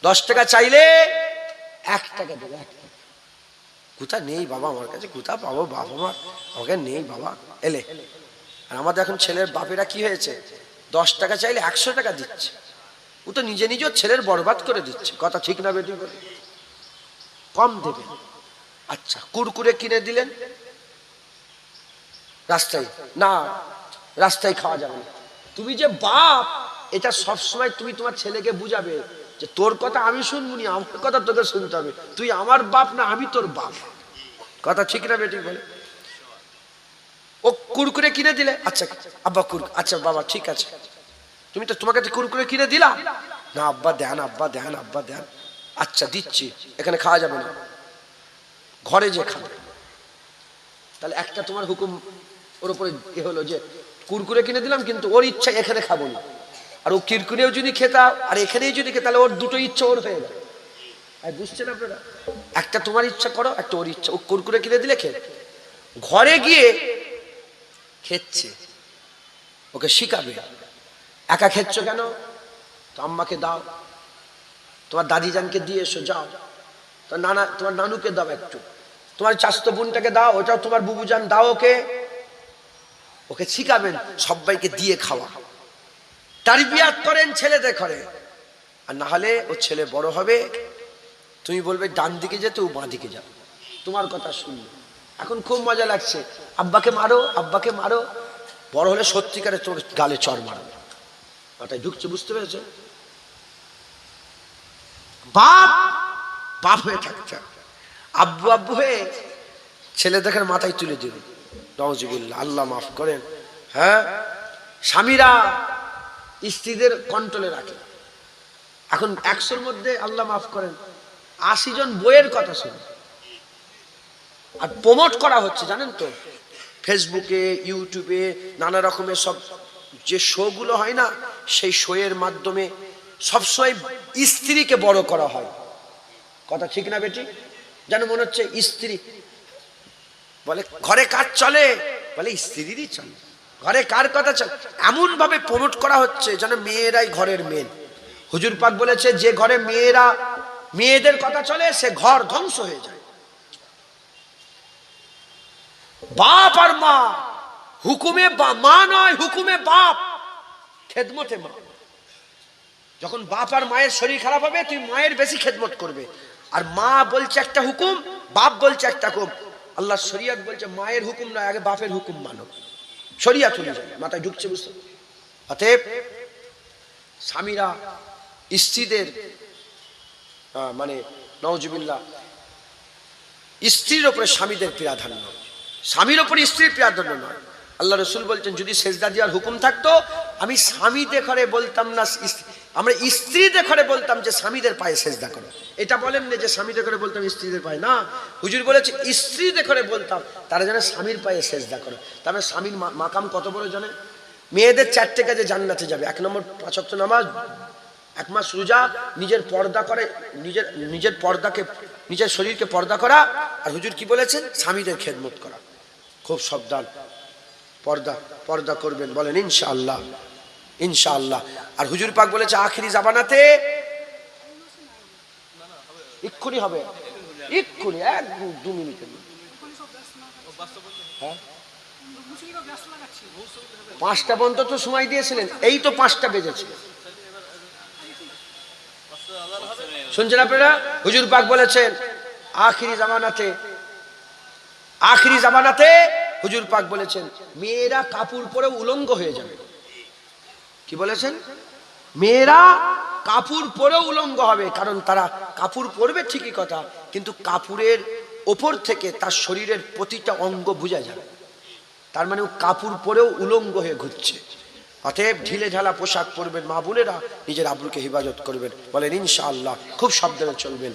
10 টাকা চাইলে 1 টাকা দেবে। 1 টাকা কোথা নেই বাবা আমার কাছে, কোথা পাবো বাবা মা, আমাকে নেই বাবা এলে। আর আমাদের এখন ছেলের বাপেরা কি হয়েছে, 10 টাকা চাইলে 100 টাকা দিচ্ছে। ও তো নিজে নিজেও ছেলের বরবাদ করে দিচ্ছে। কথা ঠিক না বেটি? বলে কম দেবে। আচ্ছা কুরকুরে কিনে দিলেন, রাস্তায় না, রাস্তায় খাওয়া যাবে না। তুমি যে বাপ, এটা সবসময় তুমি তোমার ছেলেকে বুঝাবে যে তোর কথা আমি শুনবনি, আমার কথা তোকে শুনতে হবে। তুই আমার বাপ না, আমি তোর বাপ। কথা ঠিক না বেটি? বলে ও কুরকুরে কিনে দিলে, আচ্ছা আব্বা আচ্ছা বাবা ঠিক আছে, তুমি তো তোমাকে কুরকুরে কিনে দিলাম না, আব্বা দেন, আব্বা দেন, আব্বা দেন। আচ্ছা দিচ্ছি, এখানে খাওয়া যাবে না, ঘরে যে খাবে। তাহলে একটা তোমার হুকুম ওর উপরে এ হলো যে কুরকুরে কিনে দিলাম, কিন্তু ওর ইচ্ছা এখানে খাবো না। আর ও কুরকুরেও যদি খেতা আর এখানেই যদি খেতে, তাহলে ওর দুটো ইচ্ছা ওর হয়ে যাবে। বুঝছেন আপনারা? একটা তোমার ইচ্ছা করো, একটা ওর ইচ্ছা। ও কুরকুরে কিনে দিলে খেয়ে, ঘরে গিয়ে খেচ্ছে, ওকে শিখাবে। একা খেচ্ছ কেন? তো আম্মাকে দাও, তোমার দাদি জানকে দিয়ে এসো, যাও। তো নানা, তোমার নানুকে দাও একটু, তোমার চাচতো বোনটাকে দাও, ওটাও তোমার বুবু জান, দাও ওকে। ওকে শিখাবেন সবাইকে দিয়ে খাওয়া। তারবিয়াত করেন ছেলেদের ঘরে। আর না হলে ও ছেলে বড় হবে, তুমি বলবে ডান দিকে যেতে, ও বাঁ দিকে যাবে, তোমার কথা শুনবে। এখন খুব মজা লাগছে, আব্বাকে মারো, আব্বাকে মারো। বড় হলে সত্যিকারে তোর গালে চড় মারবে। ওটাই ঢুকছে, বুঝতে পেরেছ? বাপ বাপ হয়ে থাকতে, আব্বু আব্বু হয়ে ছেলে দেখার মাথায় তুলে দিল। নাউজুবিল্লাহ, আল্লাহ মাফ করেন। হ্যাঁ, স্বামীরা স্ত্রীদের কন্ট্রোলে রাখে। এখন 100-র মধ্যে আল্লাহ মাফ করেন 80 জন বইয়ের কথা শুনে। আর প্রমোট করা হচ্ছে জানেন তো, ফেসবুকে, ইউটিউবে, নানা রকমের সব যে শোগুলো হয় না, সেই শোয়ের মাধ্যমে সবসময় স্ত্রীকে বড় করা হয়। কথা ঠিক না বেটি? যেন মনে হচ্ছে স্ত্রী বলে ঘরে কাজ চলে, বলে স্ত্রীরই চলে, ঘরে কার কথা চলে, এমন ভাবে প্রমোট করা হচ্ছে যেন মেয়েরাই ঘরের মেন। হুজুর পাক বলেছে যে ঘরে মেয়েদের কথা চলে, সে ঘর ধ্বংস হয়ে যায়। বাপ আর মা, হুকুমে মা নয়, হুকুমে বাপ, খেদমতে মা। যখন বাপ আর মায়ের শরীর খারাপ হবে, তুই মায়ের বেশি খেদমত করবে। আর মা বলছে একটা হুকুম, বাপ বলছে একটা হুকুম। আল্লাহ শরিয়ত বলছে মায়ের হুকুম নয়, আগে বাপের হুকুম মানো। শরিয়ত অনুযায়ী মাথায় ঢুকছে, বুঝতে? অতএব স্বামীরা স্ত্রীদের মানে নাউজুবিল্লাহ, স্ত্রীর উপরে স্বামীদের প্রাধান্য, স্বামীর উপরে স্ত্রীর প্রাধান্য নয়। আল্লাহ রসুল বলছেন যদি সেজদা দেওয়ার হুকুম থাকতো, আমি স্বামী দেখে বলতাম না আমরা স্ত্রীদের ঘরে বলতাম যে স্বামীদের পায়ে সেজদা করো, এটা বলেন না যে স্বামীদের ঘরে বলতাম স্ত্রীদের পায়ে, না, হুজুর বলেছে স্ত্রীদের ঘরে বলতাম তারা যেন স্বামীর পায়ে সেজদা করো। তার মানে স্বামীর মাকাম কত বড় জানে? মেয়েদের 4টে কাজে জান্নাতে যাবে। 1 নম্বর 5 ওয়াক্ত নামাজ, 1 মাস রোজা, নিজের পর্দা করে, নিজের পর্দাকে, নিজের শরীরকে পর্দা করা, আর হুজুর কি বলেছেন? স্বামীদের খেদমত করা। খুব সাবধান, পর্দা করবেন, বলেন ইনশাআল্লাহ, ইনশাআল্লাহ। আর হুজুর পাক বলেছে আখিরি জামানাতে, এক্ষুনি হবে, এক্ষুনি 1-2 মিনিটের, হ্যাঁ 5টা পর্যন্ত তো সময় দিয়েছিলেন, এই তো 5টা বেজেছে, শুনছেন আপনারা? হুজুর পাক বলেছেন আখিরি জামানাতে হুজুর পাক বলেছেন মেয়েরা কাপড় পরে উলঙ্গ হয়ে যাবে। কি বলেছেন? মেয়েরা কাপড় পরে উলঙ্গ হবে, কারণ তারা কাপড় পরবে ঠিকই কথা, কিন্তু কাপড়ের ওপর থেকে তার শরীরের প্রতিটা অঙ্গ বোঝা যাবে, তার মানে কাপড় পরেও উলঙ্গ হয়ে ঘুরছে। অতএব ঢিলে ঢালা পোশাক পরবেন মা বোনেরা, নিজের আব্রুকে হেফাজত করবেন, বলেন ইনশাআল্লাহ, খুব সাবধানে চলবেন।